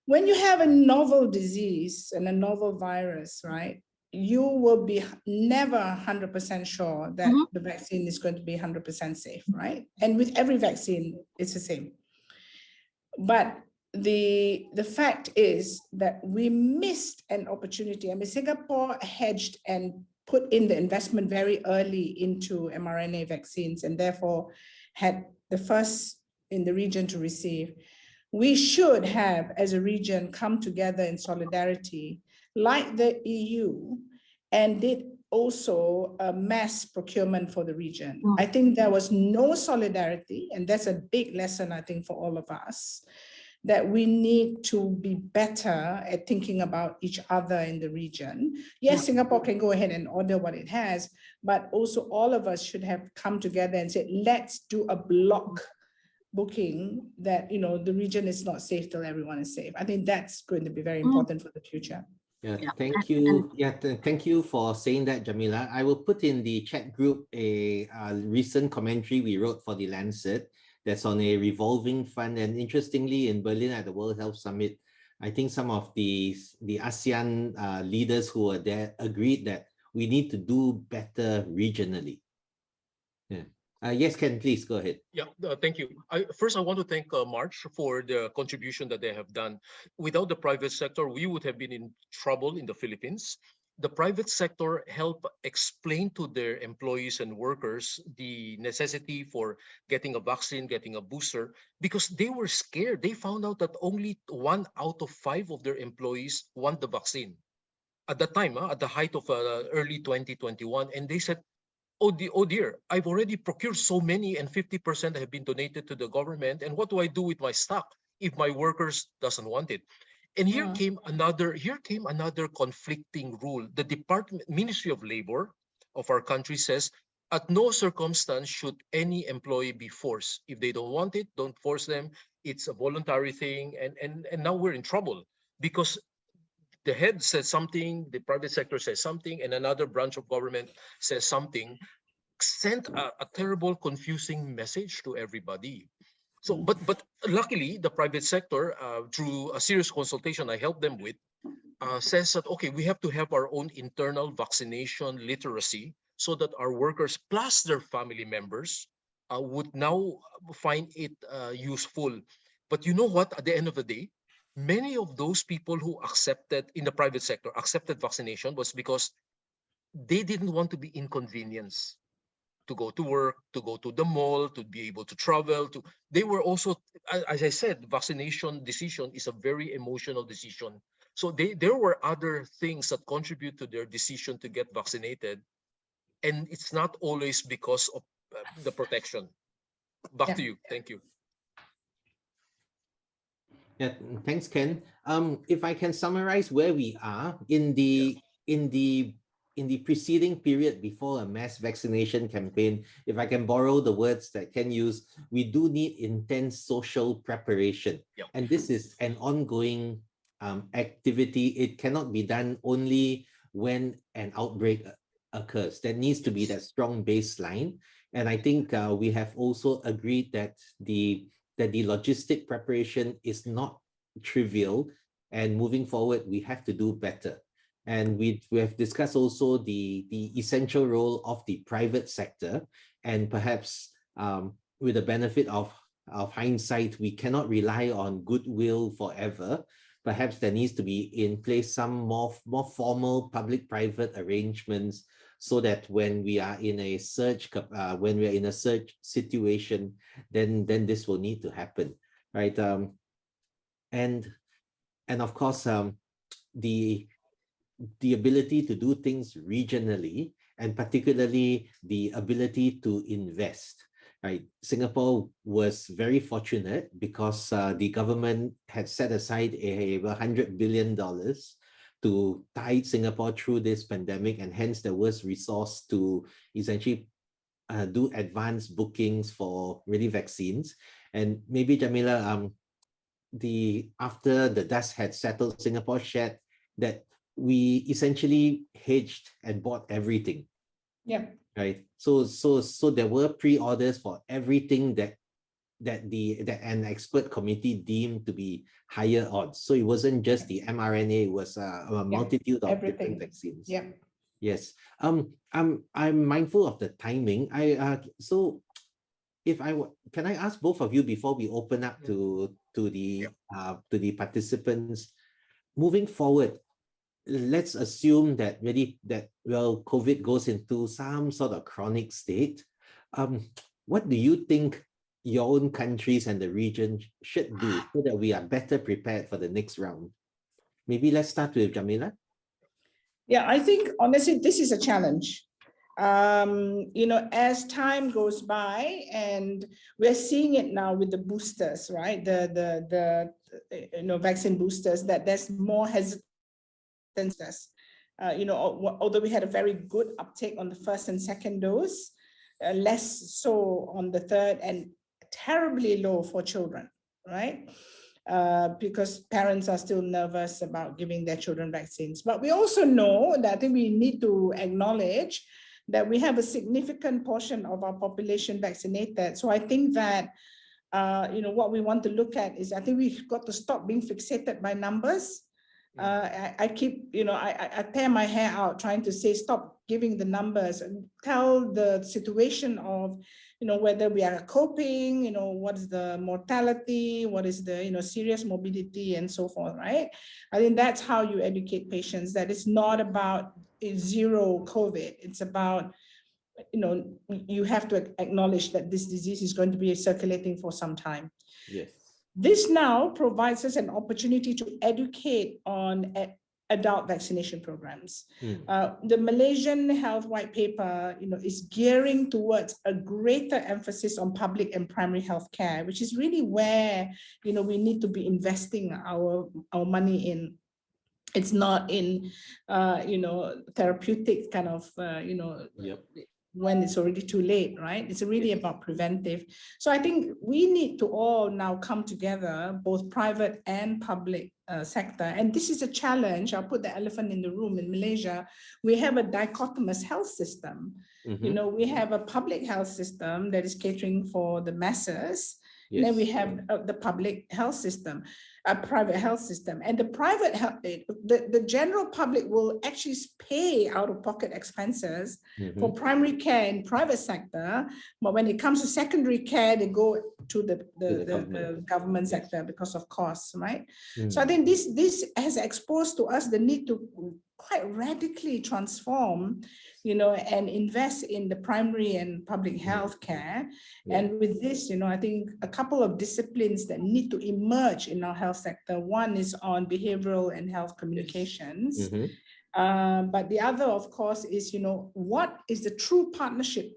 [SPEAKER 2] When you have a novel disease and a novel virus, right, you will be never 100% sure that
[SPEAKER 5] Mhm.
[SPEAKER 2] the vaccine is going to be 100% safe, right? And with every vaccine, it's the same. But the fact is that we missed an opportunity. I mean, Singapore hedged and put in the investment very early into mRNA vaccines and therefore had the first in the region to receive. We should have, as a region, come together in solidarity, like the EU, and did also a mass procurement for the region.
[SPEAKER 5] Mm.
[SPEAKER 2] I think there was no solidarity, and that's a big lesson, I think, for all of us, that we need to be better at thinking about each other in the region. Yes,
[SPEAKER 5] Yeah.
[SPEAKER 2] Singapore can go ahead and order what it has, but also all of us should have come together and said, let's do a block booking that, you know, the region is not safe till everyone is safe. I think that's going to be very important for the future.
[SPEAKER 4] Yeah,
[SPEAKER 5] Yeah,
[SPEAKER 4] thank you. Yeah, thank you for saying that, Jemilah. I will put in the chat group a recent commentary we wrote for the Lancet that's on a revolving fund. And interestingly, in Berlin at the World Health Summit, I think some of the ASEAN leaders who were there agreed that we need to do better regionally. Yeah. Yes, Ken, please go ahead.
[SPEAKER 3] Yeah, thank you. First, I want to thank March for the contribution that they have done. Without the private sector, we would have been in trouble in the Philippines. The private sector helped explain to their employees and workers the necessity for getting a vaccine, getting a booster, because they were scared. They found out that only 1 out of 5 of their employees want the vaccine. At that time, at the height of early 2021, and they said, oh dear, I've already procured so many and 50% have been donated to the government. And what do I do with my stock if my workers doesn't want it? And here came another conflicting rule. The Ministry of Labor of our country says, at no circumstance should any employee be forced. If they don't want it, don't force them. It's a voluntary thing. And now we're in trouble because the head says something, the private sector says something, and another branch of government says something, sent a terrible, confusing message to everybody. So, but luckily, the private sector, through a serious consultation I helped them with, says that, okay, we have to have our own internal vaccination literacy so that our workers plus their family members would now find it useful. But you know what? At the end of the day, many of those people who accepted in the private sector accepted vaccination was because they didn't want to be inconvenienced to go to work, to go to the mall, to be able to travel. They were also, as I said, vaccination decision is a very emotional decision. So there were other things that contribute to their decision to get vaccinated, and it's not always because of the protection. Back to you. Thank you.
[SPEAKER 4] Yeah, thanks, Ken. If I can summarize where we are in the preceding period before a mass vaccination campaign, if I can borrow the words that Ken used, we do need intense social preparation.
[SPEAKER 3] Yep.
[SPEAKER 4] And this is an ongoing activity. It cannot be done only when an outbreak occurs. There needs to be that strong baseline. And I think we have also agreed that the logistic preparation is not trivial, and moving forward, we have to do better. And we have discussed also the essential role of the private sector, and perhaps with the benefit of hindsight, we cannot rely on goodwill forever. Perhaps there needs to be in place some more formal public-private arrangements, so that when we are in a surge situation, then this will need to happen, right? And of course, the ability to do things regionally, and particularly the ability to invest. Right, Singapore was very fortunate because the government had set aside $100 billion to tide Singapore through this pandemic, and hence there was resource to essentially do advanced bookings for really vaccines. And maybe, Jemilah, after the dust had settled, Singapore shared that we essentially hedged and bought everything.
[SPEAKER 2] Yeah.
[SPEAKER 4] Right. So there were pre-orders for everything that that an expert committee deemed to be higher odds. So it wasn't just the mRNA; it was a multitude of different vaccines.
[SPEAKER 2] Yeah.
[SPEAKER 4] Yes. I'm mindful of the timing. So if can I ask both of you before we open up to the participants, moving forward, let's assume that COVID goes into some sort of chronic state. What do you think your own countries and the region should do so that we are better prepared for the next round? Maybe let's start with Jemilah.
[SPEAKER 2] Yeah, I think honestly, this is a challenge. As time goes by, and we're seeing it now with the boosters, right? The vaccine boosters, that there's more hesitance. Although we had a very good uptake on the first and second dose, less so on the third, and terribly low for children, right? Because parents are still nervous about giving their children vaccines. But we also know that I think we need to acknowledge that we have a significant portion of our population vaccinated. So I think that, what we want to look at is, I think we've got to stop being fixated by numbers. I tear my hair out trying to say, stop giving the numbers and tell the situation of, whether we are coping, what is the mortality, what is the, serious morbidity and so forth, right? I think that's how you educate patients, that it's not about zero COVID. It's about, you have to acknowledge that this disease is going to be circulating for some time.
[SPEAKER 4] Yes.
[SPEAKER 2] This now provides us an opportunity to educate on adult vaccination programs. The Malaysian Health White Paper, is gearing towards a greater emphasis on public and primary health care, which is really where, we need to be investing our money in. It's not in, therapeutic kind of, when it's already too late, right? It's really about preventive. So I think we need to all now come together, both private and public sector. And this is a challenge. I'll put the elephant in the room. In Malaysia, we have a dichotomous health system. We have a public health system that is catering for the masses. Yes. Then we have the public health system, a private health system, and the private health, the general public will actually pay out-of-pocket expenses for primary care in private sector, but when it comes to secondary care, they go to the government sector because of costs, right? So I think this has exposed to us the need to quite radically transform, and invest in the primary and public health care. And with this, I think a couple of disciplines that need to emerge in our health sector. One is on behavioral and health communications. But the other, of course, is, what is the true partnership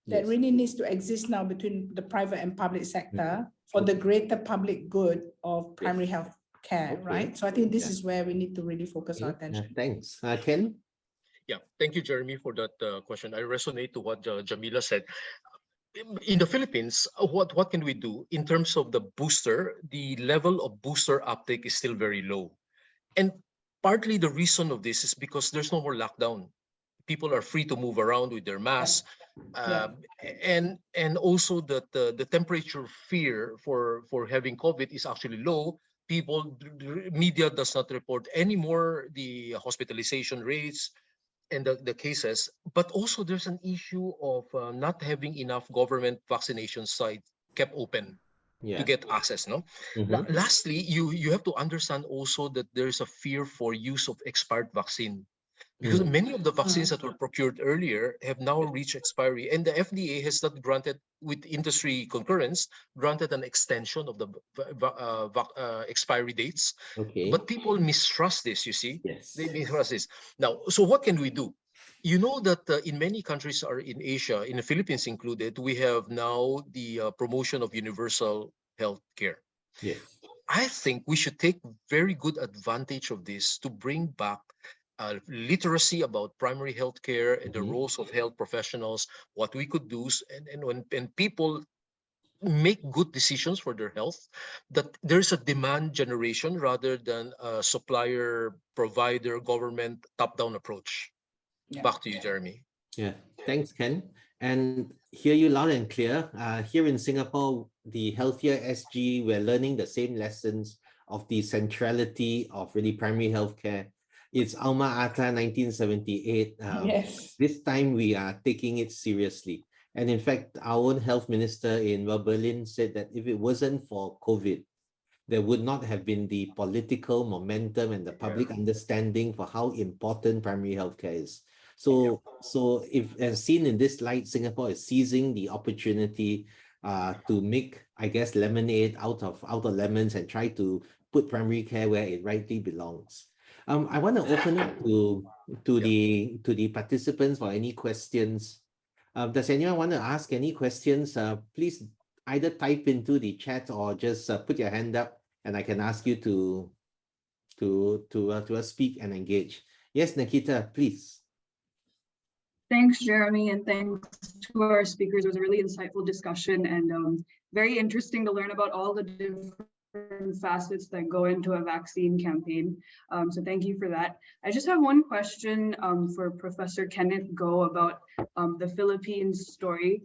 [SPEAKER 2] that really needs to exist now between the private and public sector for the greater public good of primary health care, right? So I think this is where we need to really focus our attention.
[SPEAKER 4] Thanks. Ken?
[SPEAKER 3] Yeah, thank you, Jeremy, for that question. I resonate to what Jemilah said. In the Philippines, what can we do in terms of the booster? The level of booster uptake is still very low, and partly the reason of this is because there's no more lockdown. People are free to move around with their masks, and also that the temperature fear for having COVID is actually low. Media does not report anymore the hospitalization rates and the cases, but also there's an issue of not having enough government vaccination sites kept open to get access. Lastly, you have to understand also that there is a fear for use of expired vaccine, because many of the vaccines that were procured earlier have now reached expiry, and the FDA has not granted, with industry concurrence, granted an extension of the expiry dates. But people mistrust this, you see. They mistrust this. Now, so what can we do? You know that in many countries are in Asia, in the Philippines included, we have now the promotion of universal health care. I think we should take very good advantage of this to bring back literacy about primary health care and the roles of health professionals, what we could do, and when people make good decisions for their health, that there's a demand generation rather than a supplier, provider, government top-down approach. Back to you, Jeremy.
[SPEAKER 4] Yeah, thanks, Ken. And hear you loud and clear. Here in Singapore, the Healthier SG, we're learning the same lessons of the centrality of really primary healthcare. It's Alma Ata 1978.
[SPEAKER 2] Yes.
[SPEAKER 4] This time we are taking it seriously. And in fact, our own health minister in Berlin said that if it wasn't for COVID, there would not have been the political momentum and the public understanding for how important primary healthcare is. So if, as seen in this light, Singapore is seizing the opportunity to make, I guess, lemonade out of lemons and try to put primary care where it rightly belongs. I want to open it to the participants for any questions. Does anyone want to ask any questions? Please either type into the chat or just put your hand up, and I can ask you to speak and engage. Yes, Nikita, please.
[SPEAKER 6] Thanks, Jeremy, and thanks to our speakers. It was a really insightful discussion and very interesting to learn about all the different facets that go into a vaccine campaign. So thank you for that. I just have one question for Professor Kenneth Go about the Philippines story.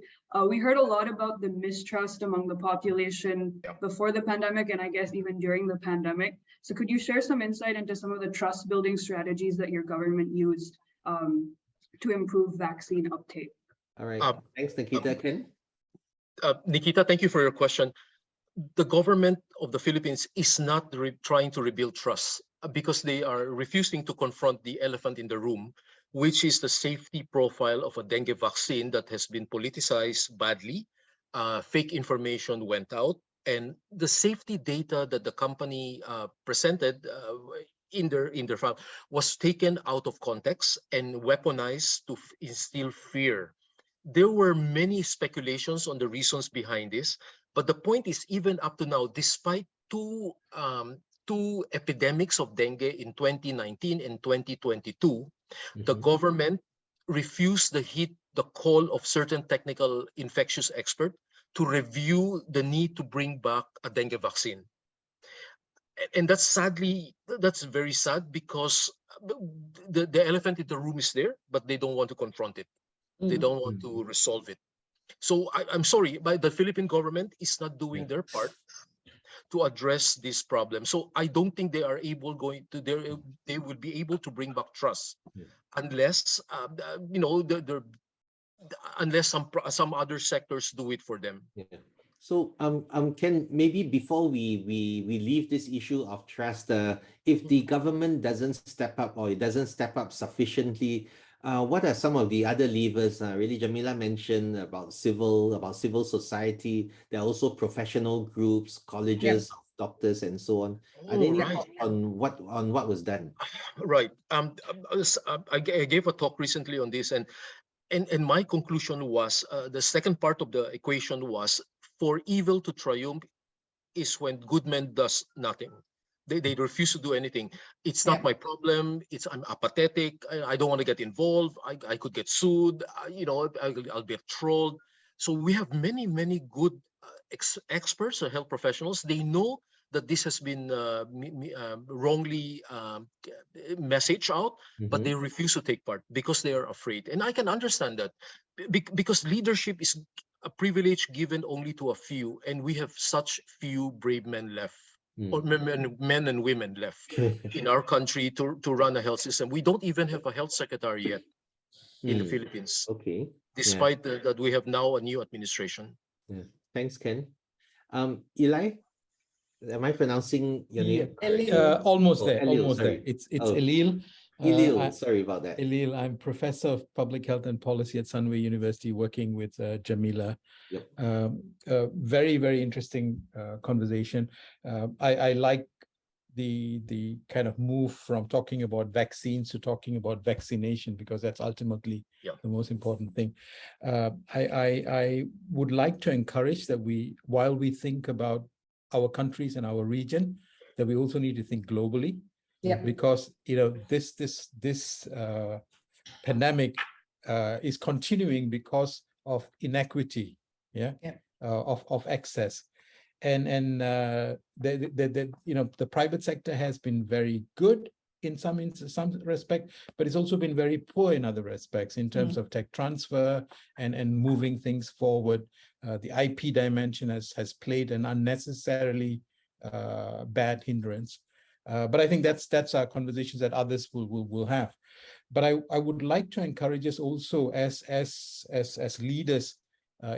[SPEAKER 6] We heard a lot about the mistrust among the population before the pandemic, and I guess even during the pandemic. So could you share some insight into some of the trust building strategies that your government used to improve vaccine uptake?
[SPEAKER 4] All right. Thanks, Nikita. Ken?
[SPEAKER 3] Nikita, thank you for your question. The government of the Philippines is not trying to rebuild trust because they are refusing to confront the elephant in the room, which is the safety profile of a dengue vaccine that has been politicized badly. Fake information went out, and the safety data that the company presented in their file was taken out of context and weaponized to instill fear. There were many speculations on the reasons behind this, but the point is, even up to now, despite two epidemics of dengue in 2019 and 2022, the government refused the call of certain technical infectious experts to review the need to bring back a dengue vaccine. And that's very sad, because the elephant in the room is there, but they don't want to confront it. They don't want to resolve it. So I'm sorry, but the Philippine government is not doing their part to address this problem. So I don't think they are they will be able to bring back trust unless unless some other sectors do it for them.
[SPEAKER 4] Yeah. So Ken, maybe before we leave this issue of trust, if the government doesn't step up, or it doesn't step up sufficiently, what are some of the other levers? Really, Jemilah mentioned about civil society. There are also professional groups, colleges of doctors, and so on. Are there any thoughts on what was done?
[SPEAKER 3] Right. I gave a talk recently on this, and my conclusion was the second part of the equation was, for evil to triumph is when good men does nothing. They refuse to do anything. It's not my problem. I'm apathetic. I don't want to get involved. I could get sued. I'll be trolled. So we have many good experts or health professionals. They know that this has been wrongly messaged out, but they refuse to take part because they are afraid. And I can understand that, because leadership is a privilege given only to a few, and we have such few brave men left, or men and women left in our country to run a health system. We don't even have a health secretary yet in the Philippines.
[SPEAKER 4] Okay.
[SPEAKER 3] Despite that we have now a new administration.
[SPEAKER 4] Yeah. Thanks, Ken. Eli, am I pronouncing your name?
[SPEAKER 7] Almost there.
[SPEAKER 4] Elil,
[SPEAKER 7] Almost
[SPEAKER 4] sorry.
[SPEAKER 7] there. It's Elil.
[SPEAKER 4] Elil, sorry about that.
[SPEAKER 7] Elil, I'm professor of public health and policy at Sunway University, working with Jemilah.
[SPEAKER 4] Yep.
[SPEAKER 7] Very, very interesting conversation. I like the kind of move from talking about vaccines to talking about vaccination, because that's ultimately the most important thing. I would like to encourage that while we think about our countries and our region, that we also need to think globally. Because this pandemic is continuing because of inequity, of excess, and the private sector has been very good in some respect, but it's also been very poor in other respects in terms of tech transfer and moving things forward. The IP dimension has played an unnecessarily bad hindrance. But I think that's our conversations that others will have. But I would like to encourage us also as leaders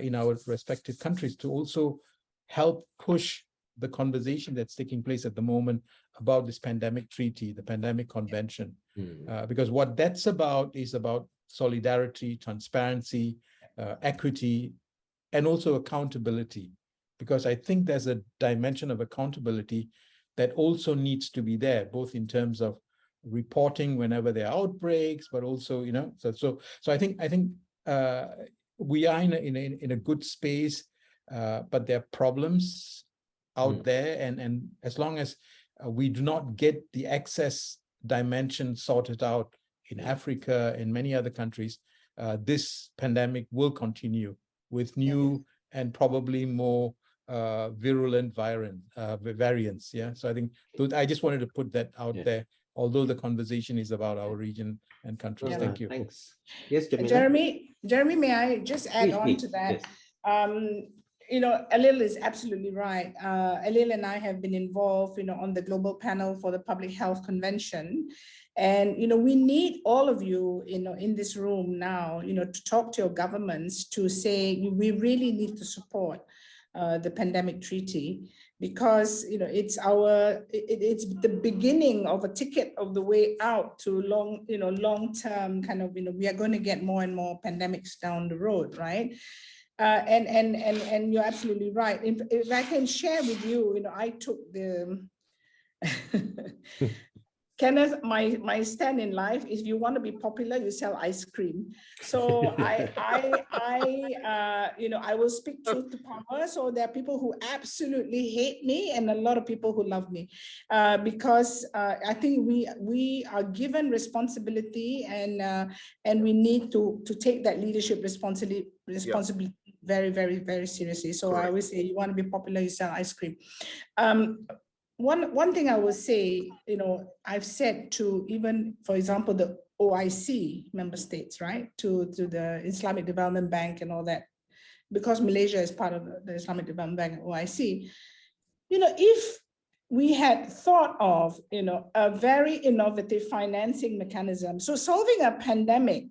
[SPEAKER 7] in our respective countries to also help push the conversation that's taking place at the moment about this pandemic treaty, the pandemic convention, because what that's about is about solidarity, transparency, equity, and also accountability. Because I think there's a dimension of accountability that also needs to be there, both in terms of reporting whenever there are outbreaks, but also, so I think we are in a good space, but there are problems out there, and as long as we do not get the access dimension sorted out in Africa and many other countries, this pandemic will continue with new and probably more virulent variants. Yeah, so I think I just wanted to put that out there, although the conversation is about our region and countries. Thank you.
[SPEAKER 4] Thanks. Yes, Jemilah?
[SPEAKER 2] Jeremy, may I just add on to that?
[SPEAKER 4] Yes.
[SPEAKER 2] Alil is absolutely right. Alil and I have been involved, on the global panel for the Public Health Convention. And, we need all of you, in this room now, to talk to your governments to say, we really need to support the pandemic treaty, because, it's the beginning of a ticket of the way out to long-term kind of, we are going to get more and more pandemics down the road, right? And you're absolutely right. If I can share with you, I took the Kenneth, my stand in life is, if you want to be popular, you sell ice cream. So I will speak truth to power. So there are people who absolutely hate me and a lot of people who love me, because I think we are given responsibility, and we need to take that leadership responsibility very, very, very seriously. So I always say, you want to be popular, you sell ice cream. One thing I will say, I've said to even, for example, the OIC member states, right, to the Islamic Development Bank and all that, because Malaysia is part of the Islamic Development Bank and OIC, if we had thought of, a very innovative financing mechanism. So solving a pandemic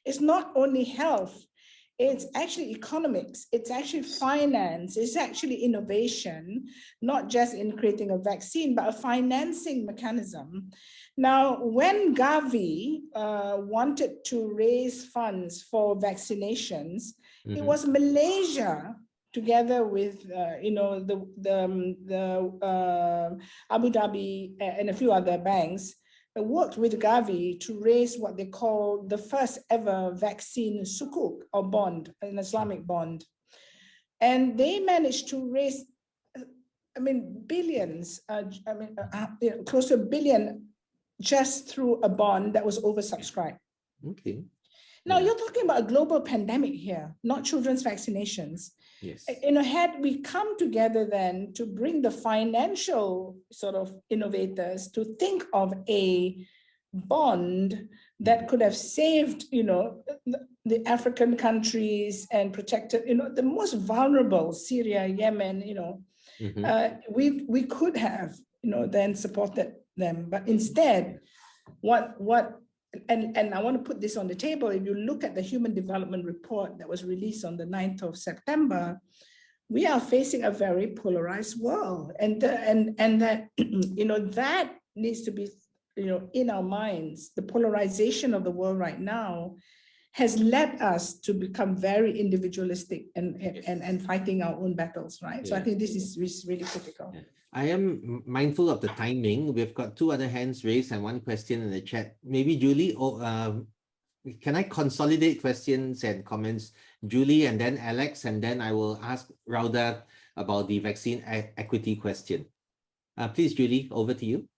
[SPEAKER 2] is not only health, it's actually economics, it's actually finance, it's actually innovation, not just in creating a vaccine, but a financing mechanism. Now, when Gavi wanted to raise funds for vaccinations, it was Malaysia, together with Abu Dhabi and a few other banks, worked with Gavi to raise what they call the first ever vaccine sukuk, or bond, an Islamic bond. And they managed to raise, billions, close to $1 billion just through a bond that was oversubscribed. Okay. Now you're talking about a global pandemic here, not children's vaccinations. Yes. Had we come together then to bring the financial sort of innovators to think of a bond that could have saved, the African countries and protected, the most vulnerable, Syria, Yemen, we could have, then supported them. But instead, and I want to put this on the table. If you look at the Human Development Report that was released on the 9th of September, we are facing a very polarized world, and that that needs to be in our minds. The polarization of the world right now has led us to become very individualistic and fighting our own battles, right? Yeah. So I think this is really critical. Yeah.
[SPEAKER 4] I am mindful of the timing. We've got 2 other hands raised and 1 question in the chat. Maybe Julie, can I consolidate questions and comments? Julie and then Alex, and then I will ask Rauda about the vaccine equity question. Please, Julie, over to you.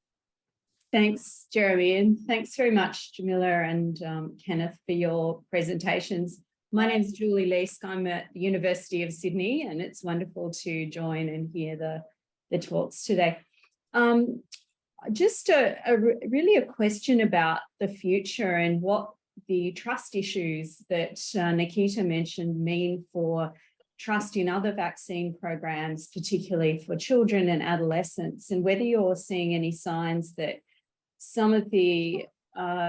[SPEAKER 8] Thanks, Jeremy, and thanks very much, Jemilah and Kenneth, for your presentations. My name is Julie Leask. I'm at the University of Sydney, and it's wonderful to join and hear the talks today. just really a question about the future and what the trust issues that Nikita mentioned mean for trust in other vaccine programs, particularly for children and adolescents, and whether you're seeing any signs that some of the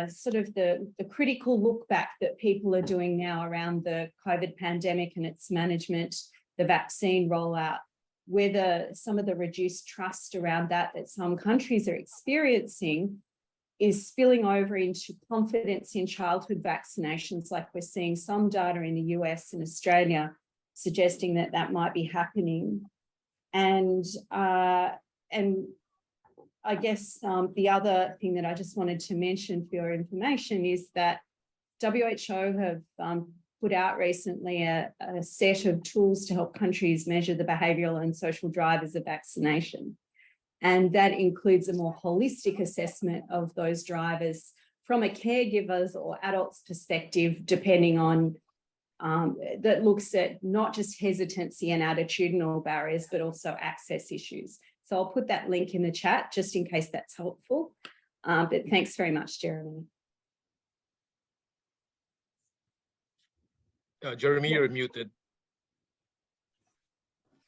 [SPEAKER 8] sort of the critical look back that people are doing now around the COVID pandemic and its management, the vaccine rollout, whether some of the reduced trust around that some countries are experiencing is spilling over into confidence in childhood vaccinations, like we're seeing some data in the US and Australia suggesting that that might be happening. And I guess the other thing that I just wanted to mention for your information is that WHO have put out recently a set of tools to help countries measure the behavioural and social drivers of vaccination. And that includes a more holistic assessment of those drivers from a caregiver's or adult's perspective, depending on, that looks at not just hesitancy and attitudinal barriers, but also access issues. So I'll put that link in the chat just in case that's helpful. But thanks very much, Jeremy.
[SPEAKER 3] Jeremy, you're muted.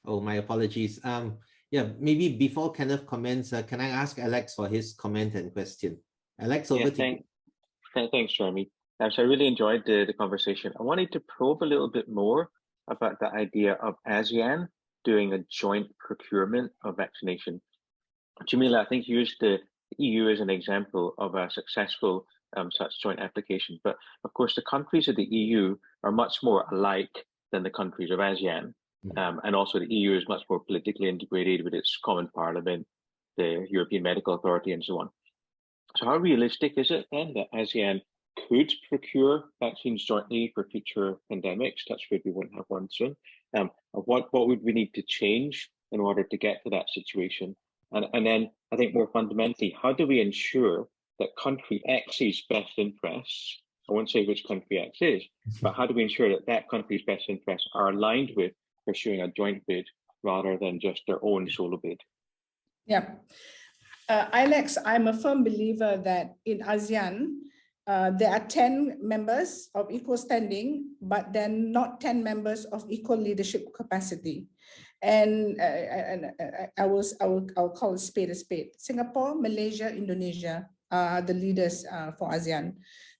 [SPEAKER 4] Oh, my apologies. Yeah, maybe before Kenneth comments, can I ask Alex for his comment and question? Alex, over to you.
[SPEAKER 9] Thanks, Jeremy. So I really enjoyed the conversation. I wanted to probe a little bit more about the idea of ASEAN doing a joint procurement of vaccination. Jemilah, I think you used the EU as an example of a successful such joint application. But of course, the countries of the EU are much more alike than the countries of ASEAN. And also the EU is much more politically integrated with its common parliament, the European Medical Authority, and so on. So how realistic is it then that ASEAN could procure vaccines jointly for future pandemics? Touch wood, we won't have one soon. What would we need to change in order to get to that situation? And then I think more fundamentally, how do we ensure that country X's best interests, I won't say which country X is, but how do we ensure that that country's best interests are aligned with pursuing a joint bid rather than just their own solo bid?
[SPEAKER 2] Yeah. Alex, I'm a firm believer that in ASEAN, there are 10 members of equal standing, but then not 10 members of equal leadership capacity. And I'll call a spade a spade. Singapore, Malaysia, Indonesia are the leaders for ASEAN.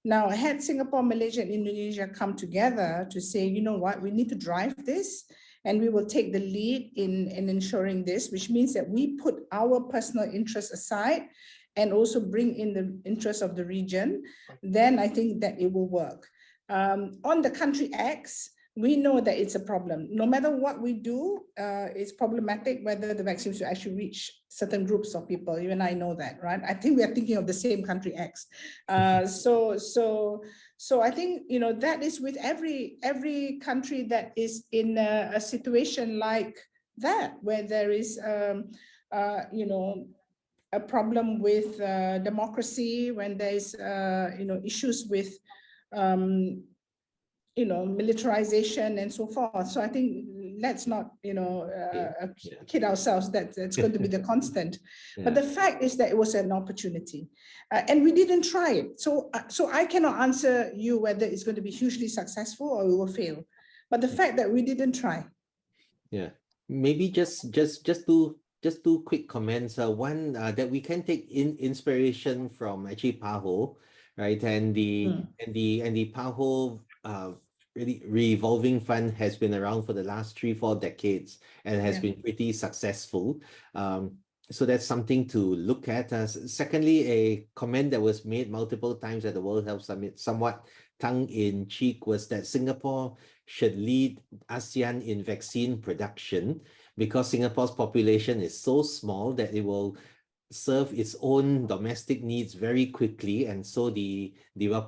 [SPEAKER 2] Now, had Singapore, Malaysia, and Indonesia come together to say, you know what, we need to drive this, and we will take the lead in ensuring this, which means that we put our personal interests aside and also bring in the interests of the region, then I think that it will work. On the country X, we know that it's a problem. No matter what we do, it's problematic whether the vaccines will actually reach certain groups of people. Even I know that, right? I think we are thinking of the same country X. So I think, you know, that is with every country that is in a situation like that, where there is, you know, a problem with democracy, when there's, you know, issues with, you know, militarization and so forth. So I think let's not, you know, kid ourselves that it's going to be the constant. Yeah. But the fact is that it was an opportunity, and we didn't try it. So I cannot answer you whether it's going to be hugely successful or we will fail. But the fact that we didn't try. Yeah,
[SPEAKER 4] maybe just two quick comments. One, that we can take inspiration from actually PAHO, right? And the PAHO really revolving fund has been around for the last 3-4 decades and has been pretty successful. So that's something to look at. Secondly, a comment that was made multiple times at the World Health Summit, somewhat tongue-in-cheek, was that Singapore should lead ASEAN in vaccine production because Singapore's population is so small that it will serve its own domestic needs very quickly, and so the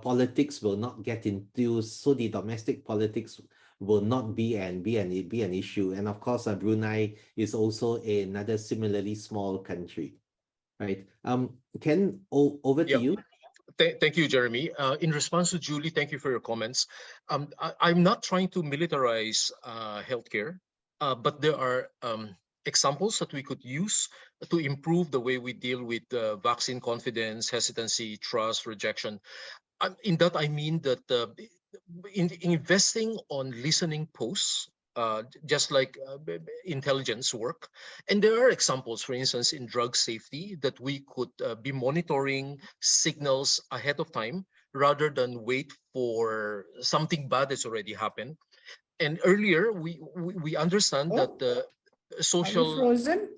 [SPEAKER 4] politics will not get into, so the domestic politics will not be an issue. And of course, Brunei is also another similarly small country, right? Ken, over to you.
[SPEAKER 3] Thank you, Jeremy. In response to Julie, thank you for your comments. I'm not trying to militarize healthcare, but there are examples that we could use to improve the way we deal with vaccine confidence, hesitancy, trust, rejection. In that, I mean that in investing on listening posts, just like intelligence work. And there are examples, for instance, in drug safety that we could be monitoring signals ahead of time rather than wait for something bad that's already happened. And earlier, we understand that the social...
[SPEAKER 2] Are you frozen?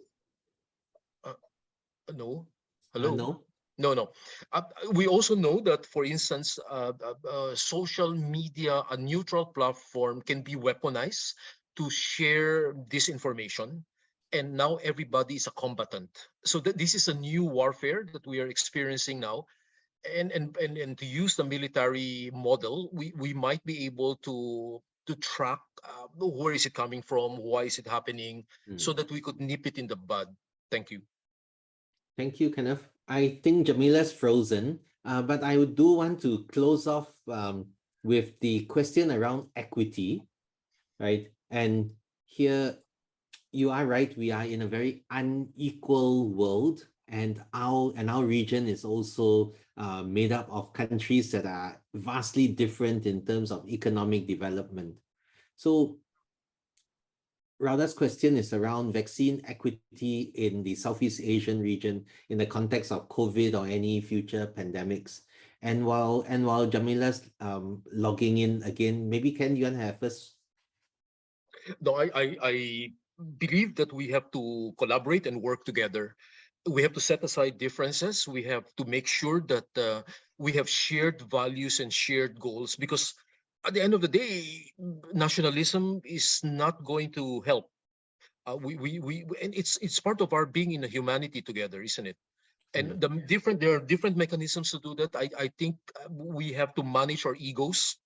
[SPEAKER 3] No. Hello?
[SPEAKER 4] No.
[SPEAKER 3] No. We also know that, for instance, social media, a neutral platform, can be weaponized to share disinformation. And now everybody is a combatant. So this is a new warfare that we are experiencing now. And to use the military model, we might be able to track where is it coming from, why is it happening, so that we could nip it in the bud. Thank you.
[SPEAKER 4] Thank you, Kenneth. I think Jamilah's frozen, but I do want to close off with the question around equity, right? And here you are right, we are in a very unequal world, and our region is also made up of countries that are vastly different in terms of economic development. So Radha's question is around vaccine equity in the Southeast Asian region in the context of COVID or any future pandemics. And while Jamilah's logging in again, maybe Ken, you want to have first?
[SPEAKER 3] No, I believe that we have to collaborate and work together. We have to set aside differences. We have to make sure that we have shared values and shared goals, because at the end of the day, nationalism is not going to help. And it's part of our being in a humanity together, isn't it? And there are different mechanisms to do that. I think we have to manage our egos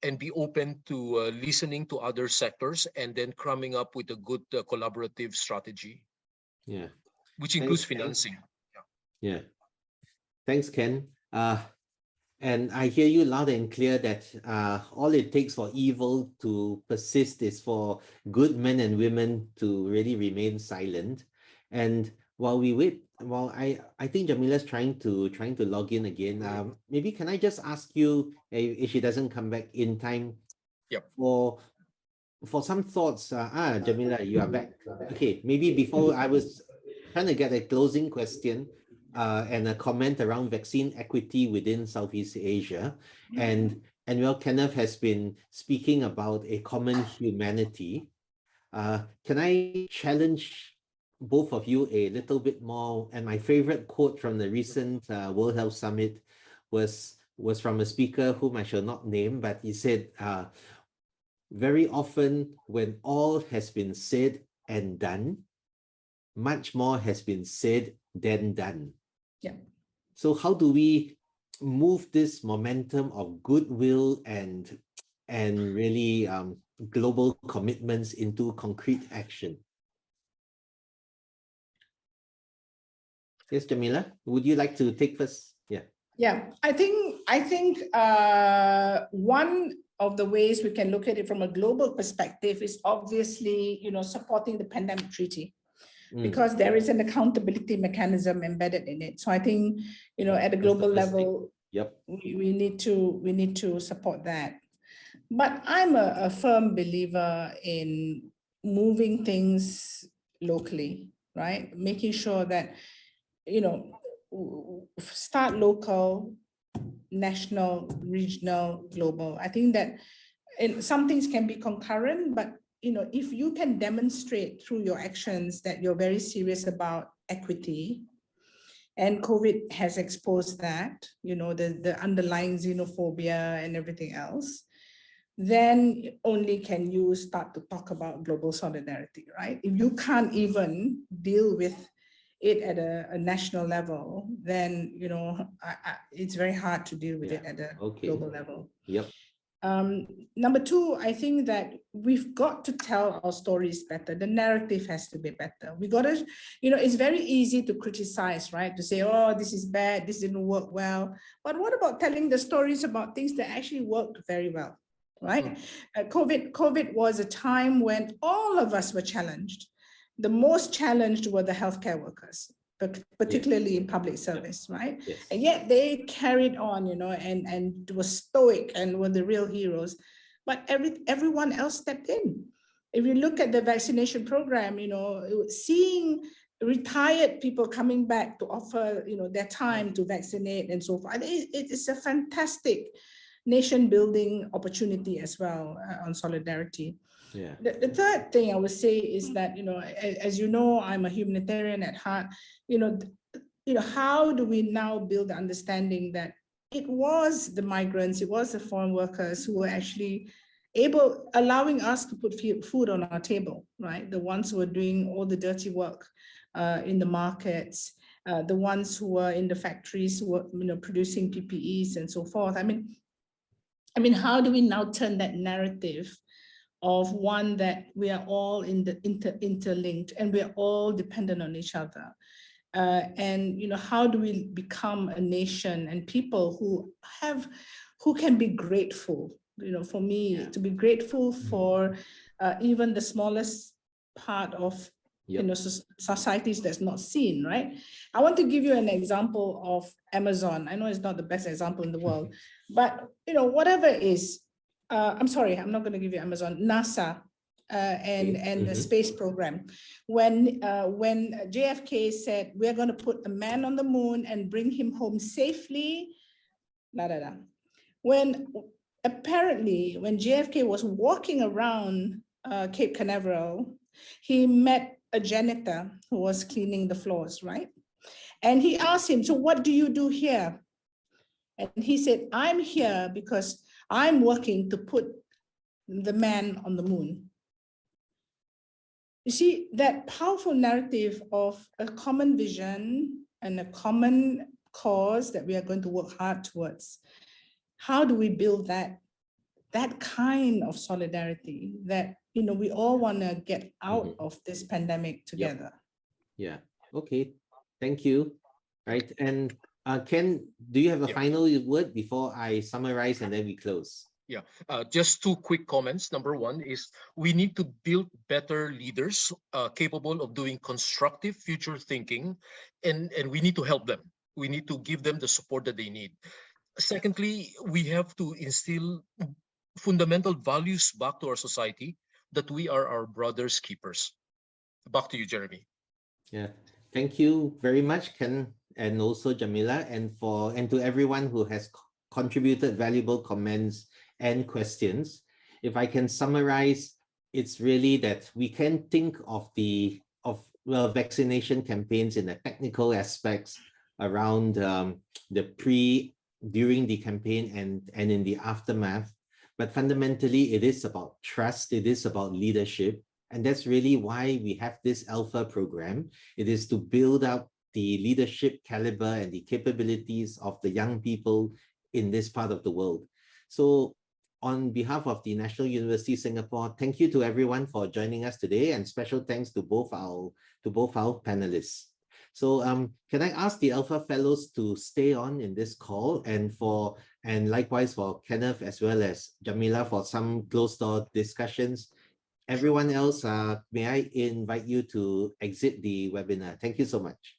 [SPEAKER 3] and be open to listening to other sectors, and then coming up with a good collaborative strategy.
[SPEAKER 4] Yeah.
[SPEAKER 3] Which includes financing.
[SPEAKER 4] Yeah. Thanks, Ken. And I hear you loud and clear that all it takes for evil to persist is for good men and women to really remain silent. And while we wait, I think Jamilah's trying to log in again. Maybe can I just ask you, if she doesn't come back in time, for some thoughts? Jemilah, you are back. Okay, maybe before I was trying to get a closing question and a comment around vaccine equity within Southeast Asia. And well, Kenneth has been speaking about a common humanity. Can I challenge both of you a little bit more? And my favorite quote from the recent World Health Summit was from a speaker whom I shall not name, but he said, very often when all has been said and done, much more has been said than done.
[SPEAKER 2] Yeah.
[SPEAKER 4] So how do we move this momentum of goodwill and really global commitments into concrete action? Yes, Jemilah, would you like to take first?
[SPEAKER 2] Yeah, I think one of the ways we can look at it from a global perspective is obviously, supporting the pandemic treaty, because there is an accountability mechanism embedded in it. So I think, at a global level, we need to support that. But I'm a firm believer in moving things locally, right? Making sure that, start local, national, regional, global. I think that some things can be concurrent, but if you can demonstrate through your actions that you're very serious about equity, and COVID has exposed that, the underlying xenophobia and everything else, then only can you start to talk about global solidarity, right? If you can't even deal with it at a national level, then it's very hard to deal with it at a global level. Number two, I think that we've got to tell our stories better. The narrative has to be better. We got to, it's very easy to criticize, right? To say, oh, this is bad, this didn't work well. But what about telling the stories about things that actually worked very well, right? COVID was a time when all of us were challenged. the most challenged were the healthcare workers, particularly in public service, right?
[SPEAKER 4] Yes.
[SPEAKER 2] And yet they carried on, and were stoic and were the real heroes. But everyone else stepped in. If you look at the vaccination program, seeing retired people coming back to offer, their time to vaccinate and so forth, it is a fantastic nation building opportunity as well on solidarity.
[SPEAKER 4] Yeah.
[SPEAKER 2] The third thing I would say is that, as you know, I'm a humanitarian at heart. How do we now build the understanding that it was the migrants, it was the foreign workers who were actually allowing us to put food on our table, right? The ones who were doing all the dirty work in the markets, the ones who were in the factories, who were, producing PPEs and so forth. I mean, how do we now turn that narrative of one that we are all interlinked and we are all dependent on each other? And how do we become a nation and people who can be grateful? For me, to be grateful for even the smallest part of societies that's not seen, right? I want to give you an example of Amazon. I know it's not the best example in the world, but whatever it is, I'm sorry, I'm not going to give you Amazon, NASA and the space program. When JFK said, we're going to put a man on the moon and bring him home safely, when apparently when JFK was walking around Cape Canaveral, he met a janitor who was cleaning the floors, right? And he asked him, so what do you do here? And he said, I'm here because I'm working to put the man on the moon. You see, that powerful narrative of a common vision and a common cause that we are going to work hard towards. How do we build that kind of solidarity that, we all want to get out of this pandemic together?
[SPEAKER 4] Yeah. Okay. Thank you. Right. And Ken, do you have a final word before I summarize and then we close?
[SPEAKER 3] Yeah, just two quick comments. Number one is we need to build better leaders capable of doing constructive future thinking, and we need to help them. We need to give them the support that they need. Secondly, we have to instill fundamental values back to our society that we are our brother's keepers. Back to you, Jeremy.
[SPEAKER 4] Yeah, thank you very much, Ken, and also Jemilah, and to everyone who has contributed valuable comments and questions. If I can summarize, it's really that we can think of vaccination campaigns in the technical aspects around during the campaign and in the aftermath. But fundamentally, it is about trust, it is about leadership. And that's really why we have this Alpha program. It is to build up the leadership caliber and the capabilities of the young people in this part of the world. So on behalf of the National University Singapore, thank you to everyone for joining us today, and special thanks to both our panelists. So can I ask the Alpha Fellows to stay on in this call, and likewise for Kenneth as well as Jemilah for some closed-door discussions. Everyone else, may I invite you to exit the webinar. Thank you so much.